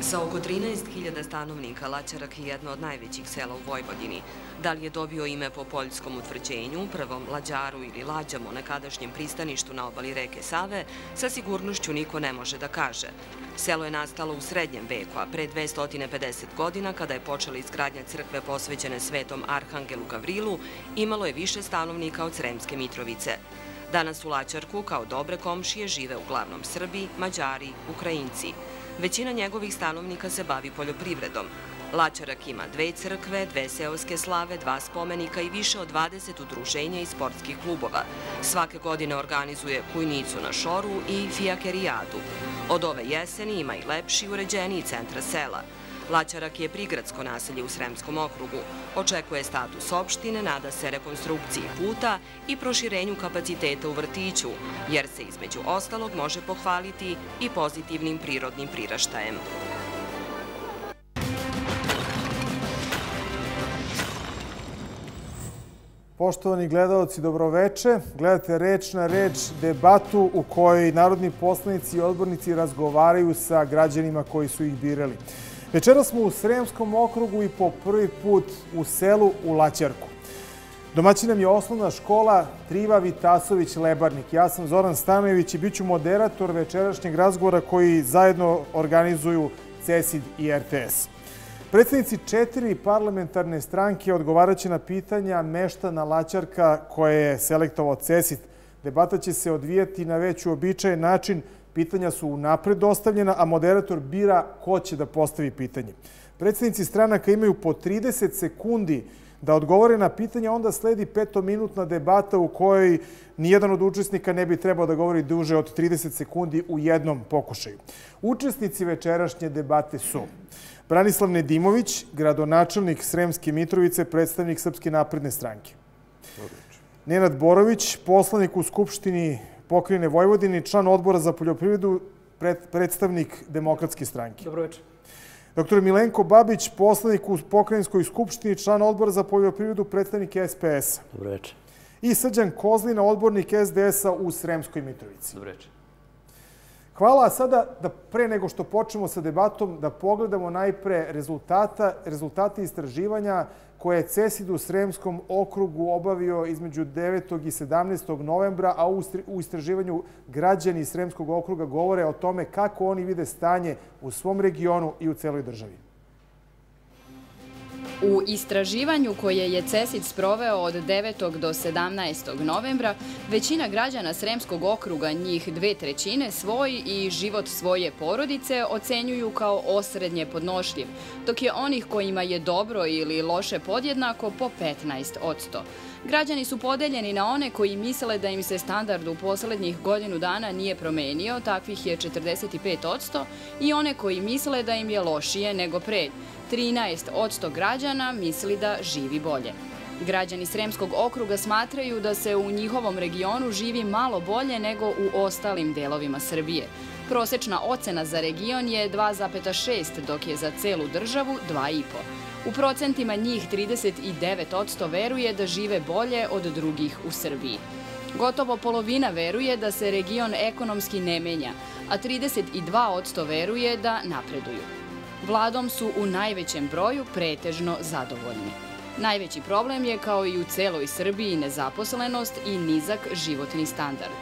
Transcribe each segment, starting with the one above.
Sa oko 13.000 stanovnika, Laćarak je jedno od najvećih sela u Vojvodini. Da li je dobio ime po poljskom utvrđenju, prvom Lađaru ili Lađamo, nekadašnjem pristaništu na obali reke Save, sa sigurnošću niko ne može da kaže. Selo je nastalo u srednjem veku, a pre 250 godina, kada je počela izgradnja crkve posvećene svetom Arhangelu Gavrilu, imalo je više stanovnika od Sremske Mitrovice. Danas u Laćarku, kao dobre komšije, žive uglavnom Srbi, Mađari, Ukrajinci. Većina njegovih stanovnika se bavi poljoprivredom. Laćarak ima 2 crkve, 2 seoske slave, 2 spomenika i više od 20 udruženja i sportskih klubova. Svake godine organizuje Kujnicu na šoru i fijakerijadu. Od ove jeseni ima i lepši i uređeniji centra sela. Laćarak je prigradsko naselje u Sremskom okrugu. Očekuje status opštine, nada se rekonstrukciji puta i proširenju kapaciteta u vrtiću, jer se između ostalog može pohvaliti i pozitivnim prirodnim priraštajem. Poštovani gledaoci, dobroveče. Gledate Reč na reč, debatu u kojoj narodni poslanici i odbornici razgovaraju sa građanima koji su ih birali. Večeras smo u Sremskom okrugu i po prvi put u selu u Laćarku. Domaćin nam je osnovna škola Triva Vitasović-Lebarnik. Ja sam Zoran Stanojević i bit ću moderator večerašnjeg razgovora koji zajedno organizuju CESID i RTS. Predstavnici 4 parlamentarne stranke odgovarat će na pitanja meštana Laćarka koje je selektovao CESID. Debata će se odvijati na već uobičajen način. Pitanja su unapred dostavljena, a moderator bira ko će da postavi pitanje. Predstavnici stranaka imaju po 30 sekundi da odgovore na pitanja, onda sledi 5-minutna debata u kojoj nijedan od učesnika ne bi trebao da govori duže od 30 sekundi u jednom pokušaju. Učesnici večerašnje debate su Branislav Nedimović, gradonačelnik Sremske Mitrovice, predstavnik Srpske napredne stranke. Nenad Borović, poslanik u Skupštini Pokrajine Vojvodine, član odbora za poljoprivredu, predstavnik Demokratske stranke. Dobroveče. Dr. Milenko Babić, poslanik u Pokrajinskoj skupštini, član odbora za poljoprivredu, predstavnik SPS-a. Dobroveče. I Srđan Kozlina, odbornik SDS-a u Sremskoj Mitrovici. Dobroveče. Hvala. Sada, da pre nego što počnemo sa debatom, da pogledamo najpre rezultate istraživanja koje je CESID u Sremskom okrugu obavio između 9. i 17. novembra, a u istraživanju građani Sremskog okruga govore o tome kako oni vide stanje u svom regionu i u celoj državi. U istraživanju koje je CESID sproveo od 9. do 17. novembra, većina građana Sremskog okruga, njih 2/3, svoj i život svoje porodice ocenjuju kao osrednje podnošljiv, dok je onih kojima je dobro ili loše podjednako po 15%. Građani su podeljeni na one koji misle da im se standard u poslednjih godinu dana nije promenio, takvih je 45%, i one koji misle da im je lošije nego pre. 13% građana misli da živi bolje. Građani Sremskog okruga smatraju da se u njihovom regionu živi malo bolje nego u ostalim delovima Srbije. Prosečna ocena za region je 2,6, dok je za celu državu 2,5. U procentima njih 39% veruje da žive bolje od drugih u Srbiji. Gotovo polovina veruje da se region ekonomski ne menja, a 32% veruje da napreduju. Vladom su u najvećem broju pretežno zadovoljni. Najveći problem je, kao i u celoj Srbiji, nezaposlenost i nizak životni standard.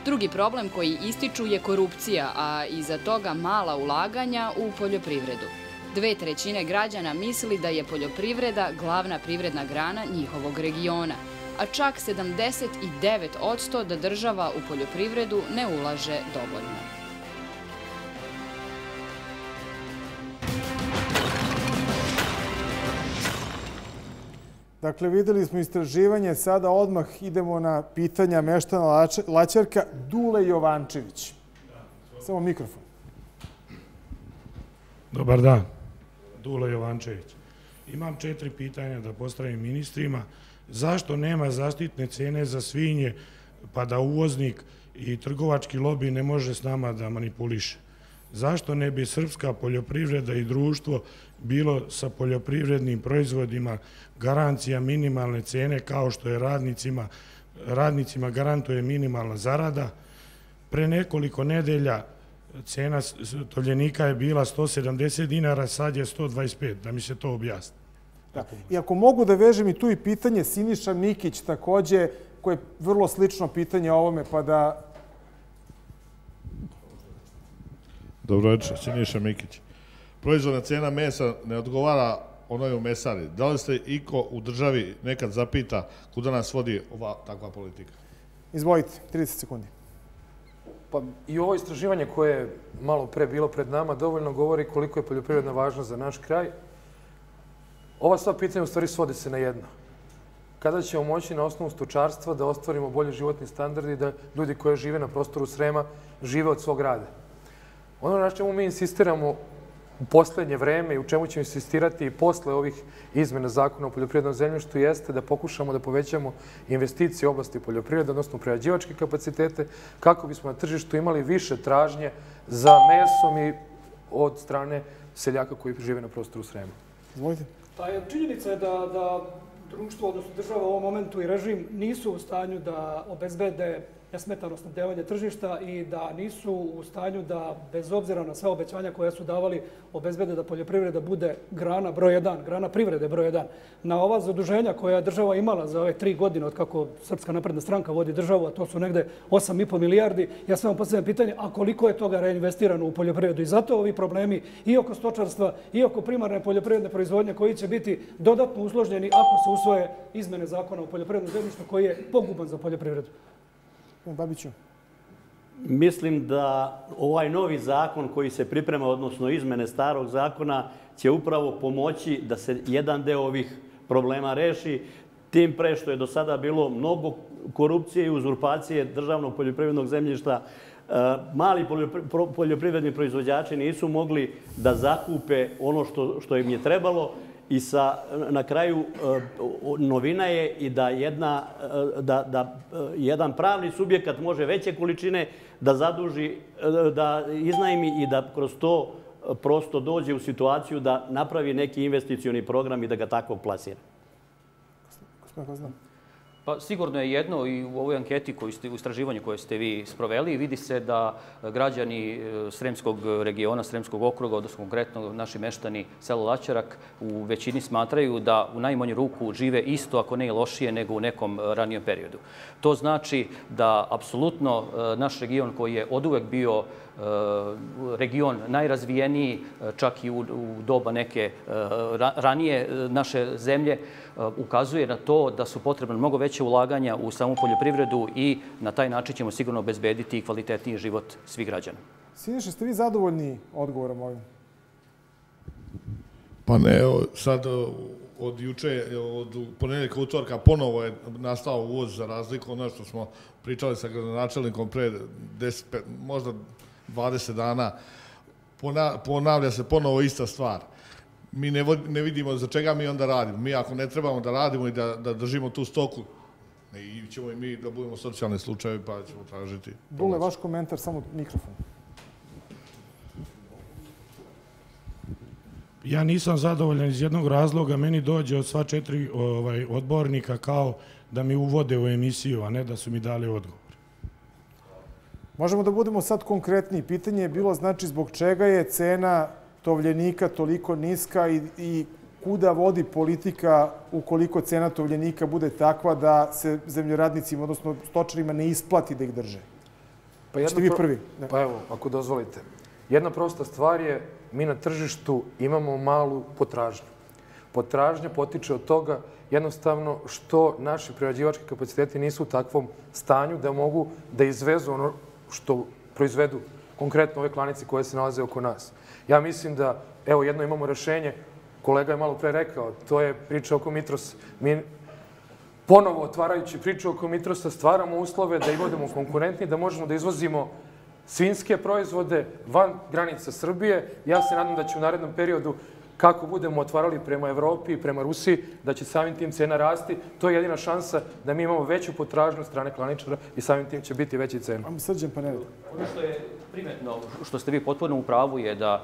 Drugi problem koji ističu je korupcija, a iza toga mala ulaganja u poljoprivredu. 2/3 građana misli da je poljoprivreda glavna privredna grana njihovog regiona, a čak 79% da država u poljoprivredu ne ulaže dovoljno. Dakle, videli smo istraživanje, sada odmah idemo na pitanja meštana Laćarka. Dule Jovančević. Samo mikrofon. Dobar dan, Dule Jovančević. Imam 4 pitanja da postavim ministrima. Zašto nema zaštitne cene za svinje, pa da uvoznik i trgovački lobi ne može s nama da manipuliše? Zašto ne bi srpska poljoprivreda i društvo bilo sa poljoprivrednim proizvodima garancija minimalne cene kao što je radnicima garantuje minimalna zarada? Pre nekoliko nedelja cena tovljenika je bila 170 dinara, sad je 125, da mi se to objasni. I ako mogu da vežem i tu i pitanje Siniša Mikić takođe, koje je vrlo slično pitanje ovome, pa da... Dobro večer, Siniša Mikić. Proizvodna cena mesa ne odgovara onoj u mesari. Da li ste iko u državi nekad zapita kuda nas vodi ova takva politika? Izvolite, 30 sekundi. Pa i ovo istraživanje koje je malo pre bilo pred nama dovoljno govori koliko je poljoprivredna važna za naš kraj. Ova sva pitanja u stvari svode se na jedno. Kada ćemo moći na osnovu stočarstva da ostvarimo bolji životni standard i da ljudi koji žive na prostoru Srema žive od svog rada? Ono na čemu mi insistiramo u poslednje vreme i u čemu ćemo insistirati i posle ovih izmena zakona o poljoprivrednom zemljištu jeste da pokušamo da povećamo investicije u oblasti poljoprivrede, odnosno prerađivačke kapacitete, kako bismo na tržištu imali više tražnje za mesom i od strane seljaka koji žive na prostoru Srema. Izvolite. Pa činjenica je da društvo, odnosno država u ovom momentu i režim nisu u stanju da obezbede nesmetano snabdevanje tržišta i da nisu u stanju da, bez obzira na sve obećanja koje su davali, obezbede da poljoprivreda bude grana broj 1, grana privrede broj 1. Na ova zaduženja koja je država imala za ove 3 godine od kako Srpska napredna stranka vodi državu, a to su negde 8,5 milijardi, ja sve vam postavljam pitanje, a koliko je toga reinvestirano u poljoprivredu? I zato ovi problemi i oko stočarstva i oko primarne poljoprivredne proizvodnje koji će biti dodatno usložnjeni ako se usvoje izmene zakona o poljoprivrednom zemljištu koji je poguban za poljoprivredu. Babiću. Mislim da ovaj novi zakon koji se priprema, odnosno izmene starog zakona, će upravo pomoći da se jedan deo ovih problema reši, tim pre što je do sada bilo mnogo korupcije i uzurpacije državnog poljoprivrednog zemljišta. Mali poljoprivredni proizvođači nisu mogli da zakupe ono što im je trebalo i na kraju novina je i da jedan pravni subjekat može veće količine da zaduži, da iznajmi i da kroz to prosto dođe u situaciju da napravi neki investicioni program i da ga takvog plasira. Gospodin Kozlan. Pa sigurno je jedno i u ovoj anketi, u istraživanju koje ste vi sproveli, vidi se da građani Sremskog regiona, Sremskog okruga, odnosno konkretno naši meštani selo Laćarak, u većini smatraju da u najmanju ruku žive isto, ako ne i lošije, nego u nekom ranijem periodu. To znači da apsolutno naš region koji je oduvek bio region najrazvijeniji, čak i u doba neke ranije naše zemlje, ukazuje na to da su potrebne mnogo veće ulaganja u samu poljoprivredu i na taj način ćemo sigurno obezbediti kvalitetniji život svih građana. Siniša, ste vi zadovoljni odgovorom ovim? Pa ne, sad od juče, od ponedjeljka utorka ponovo je nastao uvoz za razliku ono što smo pričali sa gradonačelnikom pre 10, možda 20 dana. Ponavlja se ponovo ista stvar. Mi ne vidimo za čega mi onda radimo. Mi ako ne trebamo da radimo i da držimo tu stoku, i ćemo i mi da budemo socijalni slučajevi pa ćemo tražiti. Dule, vaš komentar, samo mikrofon. Ja nisam zadovoljan iz jednog razloga. Meni dođe od sva 4 odbornika kao da mi uvode u emisiju, a ne da su mi dali odgovor. Možemo da budemo sad konkretni. Pitanje je bilo znači zbog čega je cena tovljenika toliko niska i kuda vodi politika ukoliko cena tovljenika bude takva da se zemljoradnicima, odnosno stočarima, ne isplati da ih drže. Ste vi prvi? Pa evo, ako dozvolite. Jedna prosta stvar je, mi na tržištu imamo malu potražnju. Potražnja potiče od toga jednostavno što naši prerađivački kapaciteti nisu u takvom stanju da mogu da izvezu ono što proizvedu konkretno ove klanice koje se nalaze oko nas. Ja mislim da, evo, jedno imamo rešenje, kolega je malo pre rekao, to je priča oko Mitrosa. Mi ponovo, otvarajući priču oko Mitrosa, stvaramo uslove da budemo konkurentni, da možemo da izvozimo svinjske proizvode van granica Srbije. Ja se nadam da će u narednom periodu, kako budemo otvarali prema Evropi i prema Rusiji, da će samim tim cena rasti. To je jedina šansa da mi imamo veću potražnju od strane klaničara i samim tim će biti veći cena. Srđan Panel. Ono što je primetno, što ste vi potpuno u pravu, je da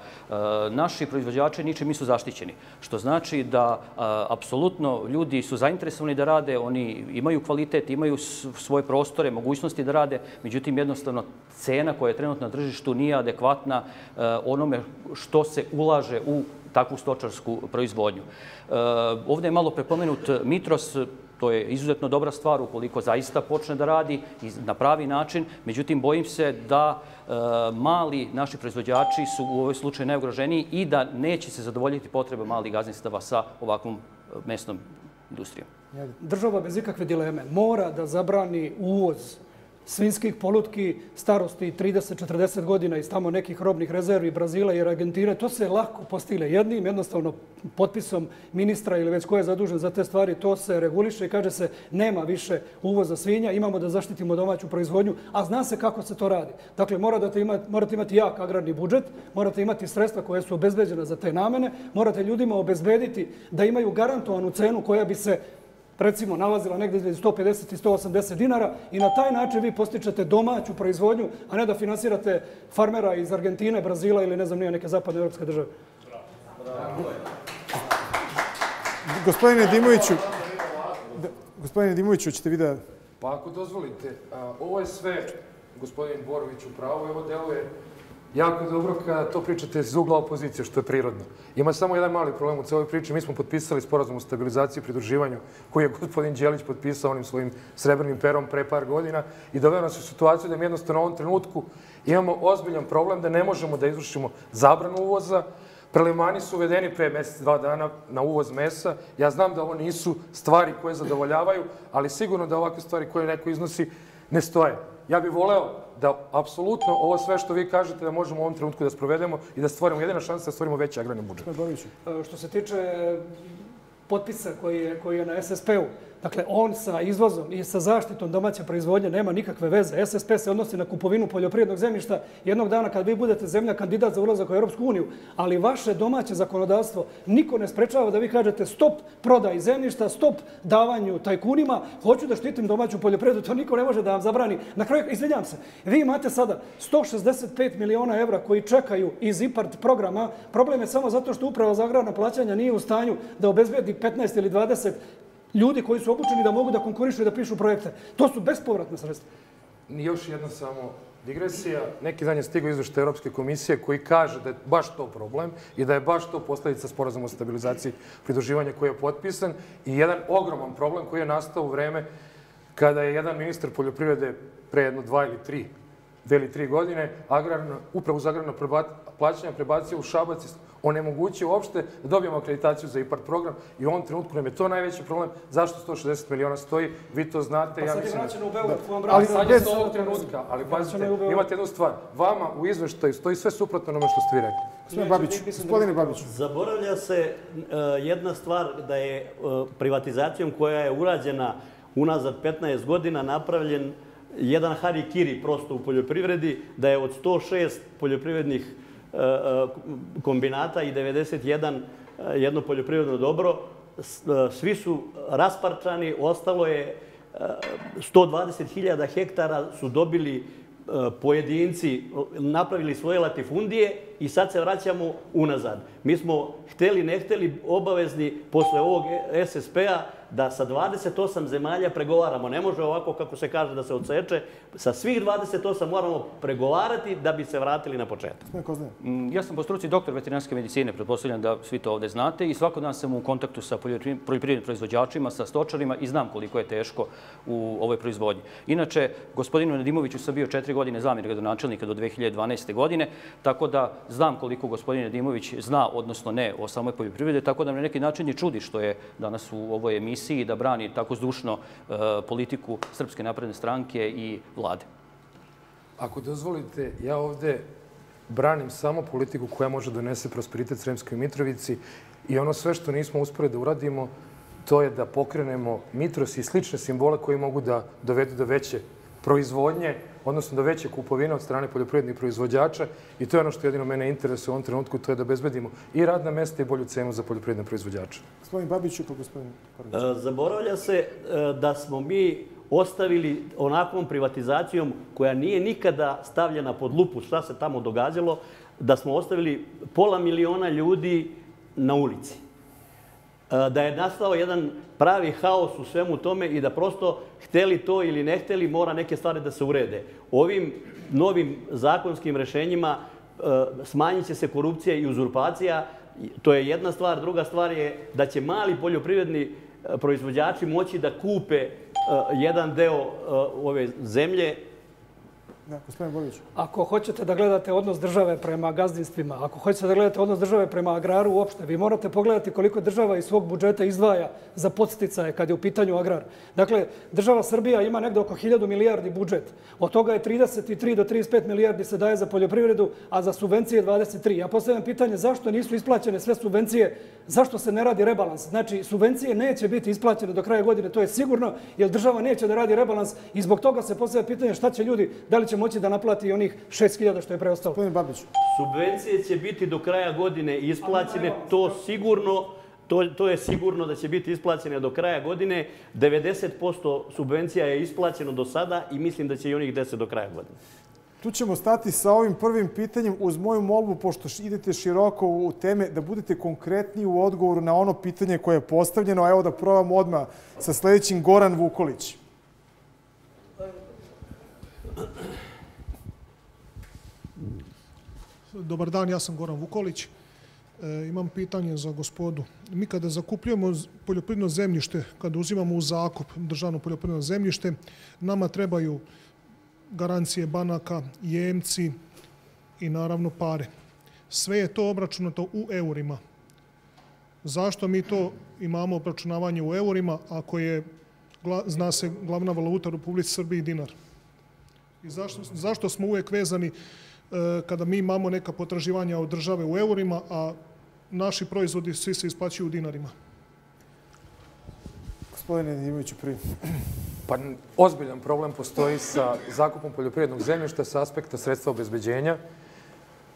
naši proizvođači ničim nisu zaštićeni. Što znači da apsolutno ljudi su zainteresovani da rade, oni imaju kvalitet, imaju svoje prostore, mogućnosti da rade, međutim jednostavno cena koja je trenutno na tržištu nije adekvatna onome što se ulaže u takvu stočarsku proizvodnju. Ovdje je malo prepomenut Mitros. To je izuzetno dobra stvar ukoliko zaista počne da radi na pravi način. Međutim, bojim se da mali naši proizvođači su u ovoj slučaju najugroženiji i da neće se zadovoljiti potrebe malih gazdinstava sa ovakvom mesnom industrijom. Država bez ikakve dileme mora da zabrani uvoz svinjskih polutki starosti 30-40 godina iz tamo nekih robnih rezervi Brazila i Argentine. To se lako postigne jednim, jednostavno potpisom ministra ili već ko je zadužen za te stvari. To se reguliše i kaže se nema više uvoza svinja, imamo da zaštitimo domaću proizvodnju, a zna se kako se to radi. Dakle, morate imati jak agrarni budžet, morate imati sredstva koje su obezbeđena za te namene, morate ljudima obezbediti da imaju garantovanu cenu koja bi se recimo nalazila negdje između 150 i 180 dinara i na taj način vi postičete domaću proizvodnju, a ne da finansirate farmera iz Argentine, Brazila ili ne znam nije neke zapadne evropske države. Gospodine Dimoviću, ćete vi da... Pa ako dozvolite, ovo je sve, gospodin Borović u pravu, evo deluje jako dobro kada to pričate iz ugla opozicije, što je prirodno. Ima samo jedan mali problem u celoj priči. Mi smo potpisali sporazum o stabilizaciji i pridruživanju koji je gospodin Đelić potpisao onim svojim srebrnim perom pre par godina i doveo nas u situaciju da mi jednostavno u ovom trenutku imamo ozbiljan problem da ne možemo da izvršimo zabranu uvoza. Prelevmani su uvedeni pre mjesec, 2 dana na uvoz mesa. Ja znam da ovo nisu stvari koje zadovoljavaju, ali sigurno da ovakve stvari koje neko iznosi ne stoje. Ja bih voleo da apsolutno ovo sve što vi kažete da možemo u ovom trenutku da sprovedemo i da stvorimo jedina šansa da stvorimo veći agrarni budžet. Što se tiče potpisa koji je na SSP-u, dakle, on sa izvozom i sa zaštitom domaće proizvodnje nema nikakve veze. SSP se odnosi na kupovinu poljoprivrednog zemljišta jednog dana kad vi budete zemlja kandidat za ulazak u Europsku uniju, ali vaše domaće zakonodavstvo niko ne sprečava da vi kažete stop prodaj zemljišta, stop davanju tajkunima, hoću da štitim domaću poljoprivredu, to niko ne može da vam zabrani. Na kraju, izvinjam se, vi imate sada 165 miliona evra koji čekaju iz IPARD programa. Problem je samo zato što Uprava za agrarna plaćanja nije u stanju da obezbedi 15 ili 20 ljudi koji su obučeni da mogu da konkurišu i da pišu projekte. To su bespovratne sredstva. Još jedna samo digresija. Neki dan je stigao izveštaj Europske komisije koji kaže da je baš to problem i da je baš to posljedica sporazuma o stabilizaciji pridruživanja koji je potpisan i jedan ogroman problem koji je nastao u vreme kada je jedan ministar poljoprivrede pre jedno 2 ili 3 godine Upravu za agrarno plaćanje prebacio u Šabac, onemogućio uopšte da dobijemo akreditaciju za IPARD program i u ovom trenutku nam je to najveći problem. Zašto 160 miliona stoji? Vi to znate. Pa sad je vraćeno u Beograd. Ali sad je to ovog trenutka. Ali pazite, imate jednu stvar. Vama u izveštaju stoji sve suprotno onome što ste vi rekli. Gospodine Babiću. Zaboravlja se jedna stvar da je privatizacijom koja je urađena unazad 15 godina napravljen jedan harikiri prosto u poljoprivredi, da je od 106 poljoprivrednih kombinata i 91 jedno poljoprivredno dobro, svi su rasparčani, ostalo je 120.000 hektara su dobili pojedinci, napravili svoje latifundije i sad se vraćamo unazad. Mi smo, hteli ne hteli, obavezni posle ovog SSP-a da sa 28 zemalja pregovaramo. Ne može ovako kako se kaže da se odseče. Sa svih 28 moramo pregovarati da bi se vratili na početak. Ja sam po struci doktor veterinarske medicine, pretpostavljam da svi to ovdje znate i svakog dan sam u kontaktu sa poljoprivrednim proizvođačima, sa stočarima i znam koliko je teško u ovoj proizvodnji. Inače, gospodinu Nedimoviću sam bio 4 godine zamjenik gradonačelnika do 2012. godine, tako da znam koliko gospodin Nedimović zna, odnosno ne, o samoj poljoprivredi, tako da me na neki način je čudi što je danas u ovoj emisiji da brani tako zdušno politiku Srpske napredne stranke i vlade. Ako dozvolite, ja ovdje branim samo politiku koja može donese prosperitet Sremskoj Mitrovici i ono sve što nismo uspeli da uradimo, to je da pokrenemo Mitros i slične simbole koji mogu da dovedu do veće proizvodnje, odnosno do veće kupovine od strane poljoprivrednih proizvođača i to je ono što jedino mene interesuje u ovom trenutku, to je da obezbedimo i radna mesta i bolju cenu za poljoprivredne proizvođače. Gospodin Babiću, pa gospodin Kornić. Zaboravlja se da smo mi ostavili onakvom privatizacijom koja nije nikada stavljena pod lupu šta se tamo događalo, da smo ostavili 500 miliona ljudi na ulici. Da je nastao jedan pravi haos u svemu tome i da prosto hteli to ili ne hteli mora neke stvari da se urede. Ovim novim zakonskim rešenjima smanjit će se korupcija i uzurpacija. To je jedna stvar. Druga stvar je da će mali poljoprivredni proizvođači moći da kupe jedan deo ove zemlje. Gospodin Bović. Ako hoćete da gledate odnos države prema gazdinstvima, ako hoćete da gledate odnos države prema agraru uopšte, vi morate pogledati koliko država iz svog budžeta izdvaja za podsticaje kad je u pitanju agrar. Dakle, država Srbija ima negde oko 1000 milijardi budžet. Od toga je 33 do 35 milijardi se daje za poljoprivredu, a za subvencije 23. Ja postavljam pitanje zašto nisu isplaćene sve subvencije, zašto se ne radi rebalans. Znači, subvencije neće biti isplaćene do kraja godine, to je sigurno, jer država neće da radi rebalans i zbog toga se postavlja pitanje šta će ljudi, da li će moći da naplati onih 6.000 što je preostalo. Gospodin Babić. Subvencije će biti do kraja godine isplaćene, to je sigurno da će biti isplaćene do kraja godine. 90% subvencija je isplaćeno do sada i mislim da će i onih 10 do kraja godine. Tu ćemo stati sa ovim prvim pitanjem uz moju molbu, pošto idete široko u teme, da budete konkretniji u odgovoru na ono pitanje koje je postavljeno. Evo da probamo odmah sa sljedećim. Goran Vukolić. Dobar dan, ja sam Goran Vukolić. Imam pitanje za gospodu. Mi kada zakupljujemo poljoprivredno zemljište, kada uzimamo u zakup državno poljoprivredno zemljište, nama trebaju garancije banaka, jemci i naravno pare. Sve je to obračunato u eurima. Zašto mi to imamo obračunavanje u eurima ako je, zna se, glavna valuta u Republici Srbiji dinar? I zašto smo uvijek vezani kada mi imamo neka potraživanja od države u eurima, a naši proizvodi svi se isplaćuju u dinarima? Gospodine Nedimoviću, prvi. Pa ozbiljan problem postoji sa zakupom poljoprivrednog zemljišta sa aspekta sredstva obezbeđenja.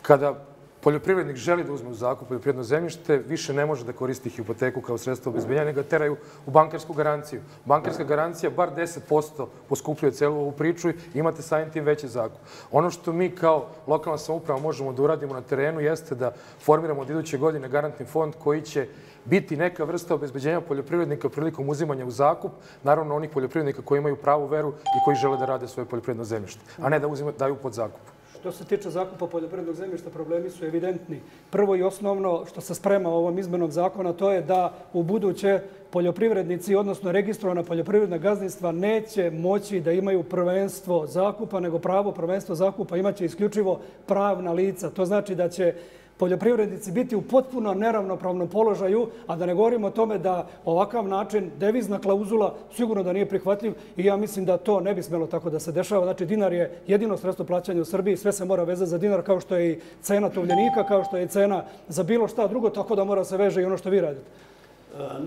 Kada poljoprivrednik želi da uzme u zakup poljoprivredno zemljište, više ne može da koristi hipoteku kao sredstvo obezbeđenja, nego ga teraju u bankarsku garanciju. Bankarska garancija bar 10% poskupljuje celu ovu priču i imate samim tim veći zakup. Ono što mi kao lokalna samouprava možemo da uradimo na terenu jeste da formiramo od iduće godine garantni fond koji će biti neka vrsta obezbeđenja poljoprivrednika prilikom uzimanja u zakup, naravno onih poljoprivrednika koji imaju pravu veru i koji žele da rade svoje poljoprivredno zemljište, a ne da daju pod zakup. Što se tiče zakupa poljoprivrednog zemljišta, problemi su evidentni. Prvo i osnovno što se sprema ovom izmenom zakona, to je da u buduće poljoprivrednici, odnosno registrovana poljoprivredna gazdinstva, neće moći da imaju prvenstvo zakupa, nego pravo prvenstvo zakupa imaće isključivo pravna lica. To znači da će poljoprivrednici biti u potpuno neravnopravnom položaju, a da ne govorimo o tome da ovakav način devizna klauzula sigurno da nije prihvatljiv i ja mislim da to ne bi smelo tako da se dešava. Znači, dinar je jedino sredstvo plaćanja u Srbiji, sve se mora vezati za dinar kao što je i cena tovljenika, kao što je i cena za bilo šta drugo, tako da mora se veže i ono što vi radite.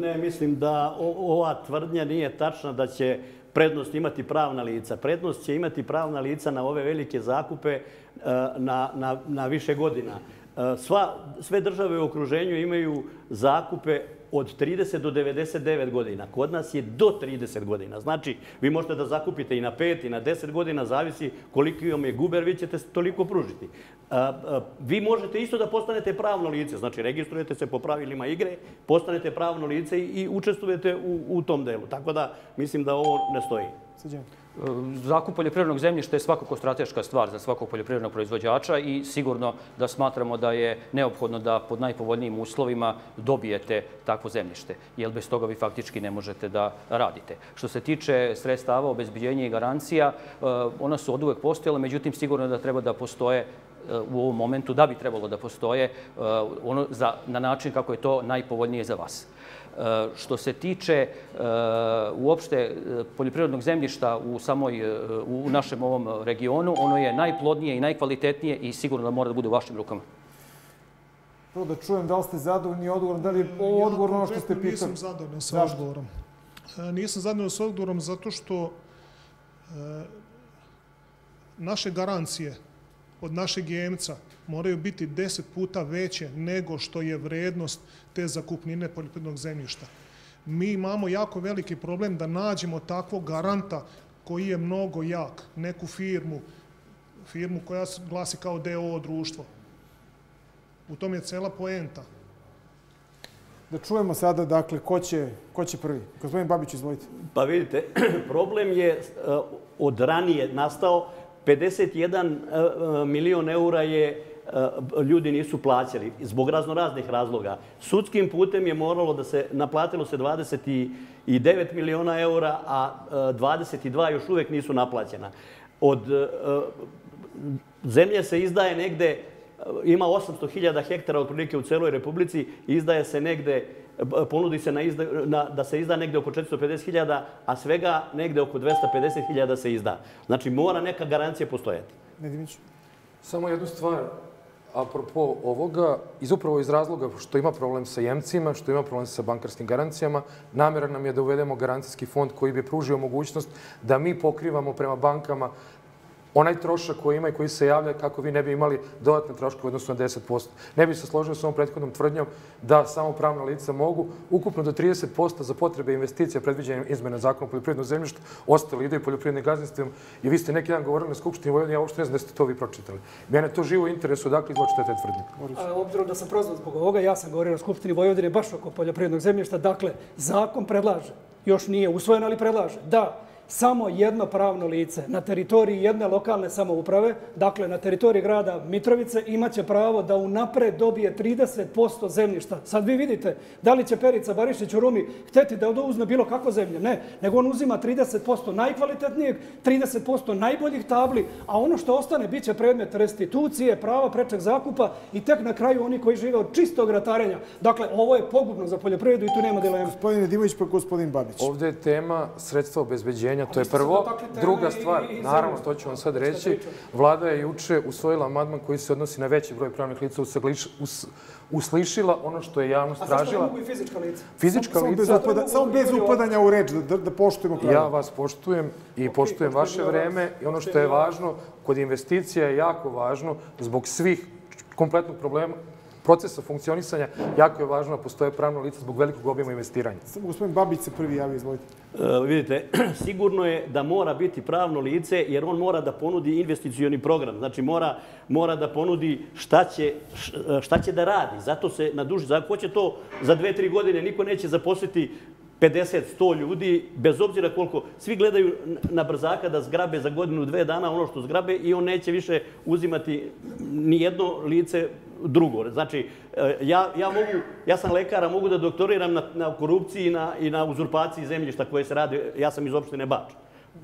Ne, mislim da ova tvrdnja nije tačna da će prednost imati pravna lica. Prednost će imati pravna lica na ove velike zakupe na više godina. Sve države u okruženju imaju zakupe od 30 do 99 godina. Kod nas je do 30 godina. Znači, vi možete da zakupite i na 5 i na 10 godina, zavisi koliko vam je guber, vi ćete toliko pružiti. Vi možete isto da postanete pravno lice, znači registrujete se po pravilima igre, postanete pravno lice i učestvujete u tom delu. Tako da, mislim da ovo ne stoji. Zakup poljoprivrednog zemljišta je svakako strateška stvar za svakog poljoprivrednog proizvođača i sigurno da smatramo da je neophodno da pod najpovoljnijim uslovima dobijete takvo zemljište, jer bez toga vi faktički ne možete da radite. Što se tiče sredstava, obezbeđenja i garancija, ona su oduvek postojala, međutim sigurno da treba da postoje u ovom momentu, da bi trebalo da postoje na način kako je to najpovoljnije za vas. Što se tiče uopšte poljoprivrednog zemljišta u našem ovom regionu, ono je najplodnije i najkvalitetnije i sigurno da mora da bude u vašim rukama. Prvo da čujem da li ste zadovoljni odgovorom, da li je ovo odgovor ono što ste pitali? Nisam zadovoljan sa odgovorom. Nisam zadovoljan sa odgovorom zato što naše garancije od našeg jemca moraju biti 10 puta veće nego što je vrednost te zakupnine poljoprivrednog zemljišta. Mi imamo jako veliki problem da nađemo takvog garanta koji je mnogo jak, neku firmu koja glasi kao DOO društvo. U tom je cela poenta. Da čujemo sada, dakle, ko će prvi? Gospodin Babić, izvolite. Pa vidite, problem je od ranije nastao. 51 milion eura je ljudi nisu plaćali zbog raznoraznih razloga. Sudskim putem je moralo da se naplatilo se 29 miliona eura, a 22 još uvek nisu naplaćena. Od zemlje se izdaje negde, ima 800.000 hektara otprilike u celoj Republici, izdaje se negde, ponudi se da se izda negde oko 450.000, a svega negde oko 250.000 se izda. Znači, mora neka garancija postojati. Nedimić? Samo jednu stvar, apropo ovoga, upravo iz razloga što ima problem sa jemcima, što ima problem sa bankarskim garancijama, namjera nam je da uvedemo garancijski fond koji bi pružio mogućnost da mi pokrivamo prema bankama onaj trošak koji ima i koji se javlja kako vi ne bi imali dodatne troškove odnosno na 10%. Ne bi se složio s ovom prethodnom tvrdnjom da samo pravna lica mogu ukupno do 30% za potrebe investicija predviđene izmene zakona o poljoprivrednom zemljištu, ostali ide i poljoprivrednim gazdinstvima. I vi ste neki dan govorili na Skupštini Vojvodine, ja uopšte ne znam da ste to vi pročitali. Mene to živo interesu, odakle izvlačite te tvrdnje. Obzirom da sam prozvan zbog ovoga, ja sam govorio na Skupštini Vojvodine baš oko poljoprivrednog zemljišta. Dakle, zakon predlaže, još nije usvojen, ali predlaže da samo jedno pravno lice na teritoriji jedne lokalne samouprave, dakle na teritoriji grada Mitrovice, imaće pravo da unapred dobije 30% zemljišta. Sad vi vidite da li će Perica Barišić u Rumi hteti da uzme bilo kakvo zemlje. Ne, nego on uzima 30% najkvalitetnijeg, 30% najboljih tabli, a ono što ostane bit će predmet restitucije, prava prečeg zakupa i tek na kraju oni koji žive od čistog ratarenja. Dakle, ovo je pogubno za poljoprivredu i tu nema dilema. Gospodin Nedimović pa gospodin Babić. Ovdje je tema sredstva obezbeđenja. To je prvo. Druga stvar, naravno, to ću vam sad reći, vlada je juče usvojila amandman koji se odnosi na veći broj pravnih lica, uslišila ono što je javnost tražila. A zašto ne mogu i fizička lica? Fizička lica... Samo bez upadanja u reč, da poštujemo pravila. Ja vas poštujem i poštujem vaše vreme i ono što je važno, kod investicija je jako važno, zbog svih kompletnog problema, procesa funkcionisanja, jako je važno da postoje pravno lice zbog velikog objema investiranja. Samo gospodin Babić se prvi javio, izvolite. Vidite, sigurno je da mora biti pravno lice jer on mora da ponudi investicioni program. Znači, mora da ponudi šta će da radi. Zato se na duži zakon. Ko će to za 2-3 godine? Niko neće zaposliti 50-100 ljudi, bez obzira koliko. Svi gledaju na brzaka da zgrabe za godinu, 2 dana ono što zgrabe i on neće više uzimati ni jedno lice drugo. Znači, ja sam lekar, a mogu da doktoriram na korupciji i na uzurpaciji zemljišta koje se radi. Ja sam iz opštine Bač.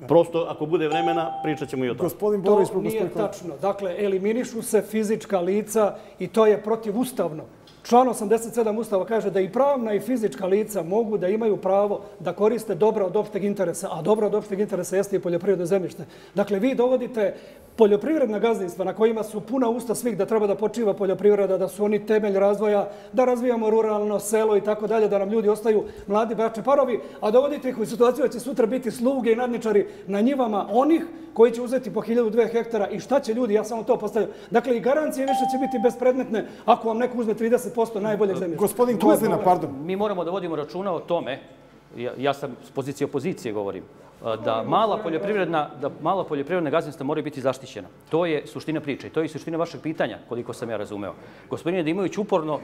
Prosto, ako bude vremena, pričat ćemo i o tome. To nije tačno. Dakle, eliminišu se fizička lica i to je protivustavno. Član 87 Ustava kaže da i pravna i fizička lica mogu da imaju pravo da koriste dobra od opšteg interesa, a dobra od opšteg interesa jeste i poljoprivredno zemljište. Dakle, vi dovodite poljoprivredna gazdinstva na kojima su puna usta svih da treba da počiva poljoprivreda, da su oni temelj razvoja, da razvijamo ruralno selo i tako dalje, da nam ljudi ostaju mladi bračni parovi, a dovodite ih u situaciju da će sutra biti sluge i nadničari na njivama onih koji će uzeti po 1000-2 hektara i šta će ljudi, ja samo to postavljam. Dakle, i garancije više će biti bespredmetne ako vam neko uzme 30% najboljeg zemljišta. Gospodin Kozlina, pardon. Mi moramo da vodimo računa o tome, ja sam s pozicije opozicije govorim, da mala poljoprivredna gazdinstva moraju biti zaštićena. To je suština priče i to je suština vašeg pitanja, koliko sam ja razumeo. Gospodin Nedimović uporno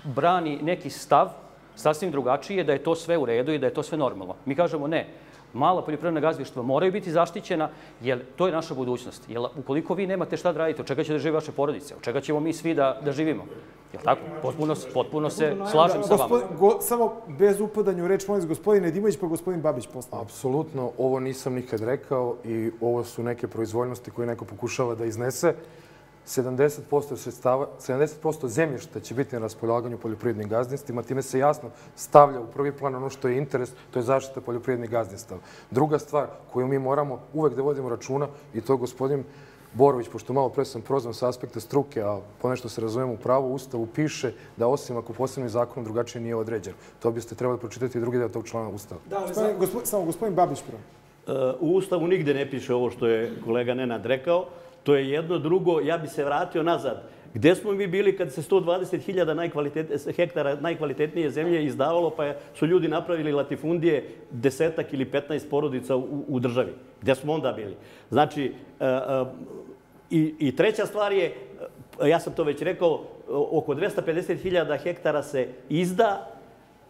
brani neki stav, sasvim drugačije, da je to sve u redu i da je to sve normalno. Mi kažemo ne. Mala poljoprivredna gazdinstva moraju biti zaštićena, jer to je naša budućnost. Jer ukoliko vi nemate šta da radite, od čega će da žive vaše porodice, od čega ćemo mi svi da živimo? Je li tako? Potpuno se slažem sa vama. Samo bez upadanja u reč, molim gospodin Nedimović pa gospodin Babić postavlja. Apsolutno, ovo nisam nikad rekao i ovo su neke proizvoljnosti koje neko pokušava da iznese. 70% zemljišta će biti na raspolaganju poljoprivrednim gazdinstvima. Time se jasno stavlja u prvi plan ono što je interes, to je zaštita poljoprivrednih gazdinstava. Druga stvar koju mi moramo uvek da vodimo računa, i to gospodin Borović, pošto malo pre sam prozvan sa aspekta struke, a ponešto se razumemo u pravu, u Ustavu piše da osim ako posebnim zakonom drugačije nije određen. To biste trebali pročitati i drugi deo tog člana Ustava. Samo gospodin Babić prvo. U Ustavu nigde ne piše ovo što je kolega Nenad rekao. To je jedno. Drugo, ja bi se vratio nazad. Gde smo mi bili kad se 120.000 hektara najkvalitetnije zemlje izdavalo, pa su ljudi napravili latifundije 10 ili 15 porodica u državi? Gde smo onda bili? Znači, i treća stvar je, ja sam to već rekao, oko 250.000 hektara se izda,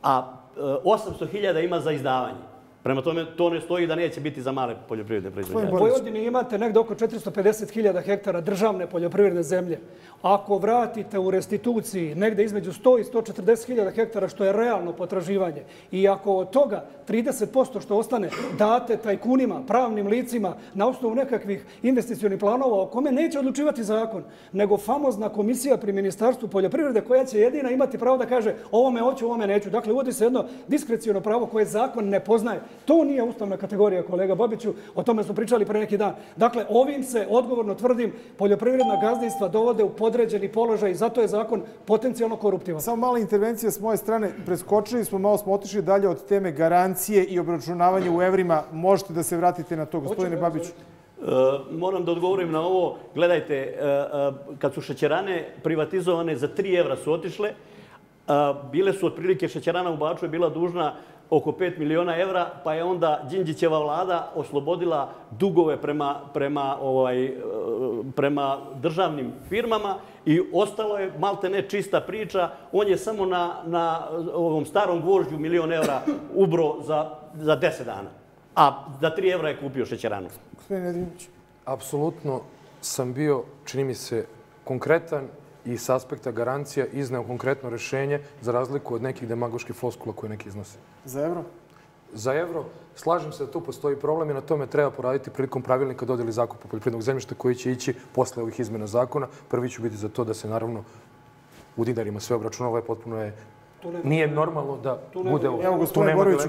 a 800.000 ima za izdavanje. Prema tome, to ne stoji da neće biti za male poljoprivredne proizvođače. U Vojvodini imate negde oko 450.000 hektara državne poljoprivredne zemlje. Ako vratite u restituciji negde između 100 i 140.000 hektara, što je realno potraživanje, i ako od toga 30% što ostane date tajkunima, pravnim licima, na osnovu nekakvih investicionih planova o kome neće odlučivati zakon, nego famozna komisija pri Ministarstvu poljoprivrede koja će jedina imati pravo da kaže ovome hoću, ovome neću. Dakle, uvodi se jedno diskrecijono pravo koje zakon ne poznaje. To nije ustavna kategorija, kolega Babiću, o tome smo pričali pre neki dan. Dakle, ovim se, odgovorno tvrdim, poljoprivredna gazdinstva dovode u podređeni položaj i zato je zakon potencijalno koruptivan. Samo mala intervencija s moje strane. Preskočili smo, malo smo otišli dalje od teme garancije i obračunavanja u evrima. Možete da se vratite na to, gospodine Babiću. Moram da odgovorim na ovo. Gledajte, kad su šećerane privatizovane, za 3 evra su otišle. Bile su otprilike, šećerana u Baču je bila dužna oko 5 miliona evra, pa je onda Đinđićeva vlada oslobodila dugove prema državnim firmama i ostalo je malte ne čista priča. On je samo na ovom starom gvožđu 1 milion evra ubro za 10 dana. A za 3 evra je kupio šećeranu. Gospodin Nedimović. Apsolutno sam bio, čini mi se, konkretan i s aspekta garancija izneo konkretno rešenje za razliku od nekih demagoških floskula koje neki iznose. Za evro? Za evro. Slažem se da tu postoji problem i na tome treba poraditi prilikom pravilnika dodjeli zakupa poljoprivrednog zemljišta koji će ići posle ovih izmena zakona. Prvi ću biti za to da se naravno u dinarima sve obračunava i potpuno je... Nije normalno da bude ovo. Evo, gospodine Boroviću,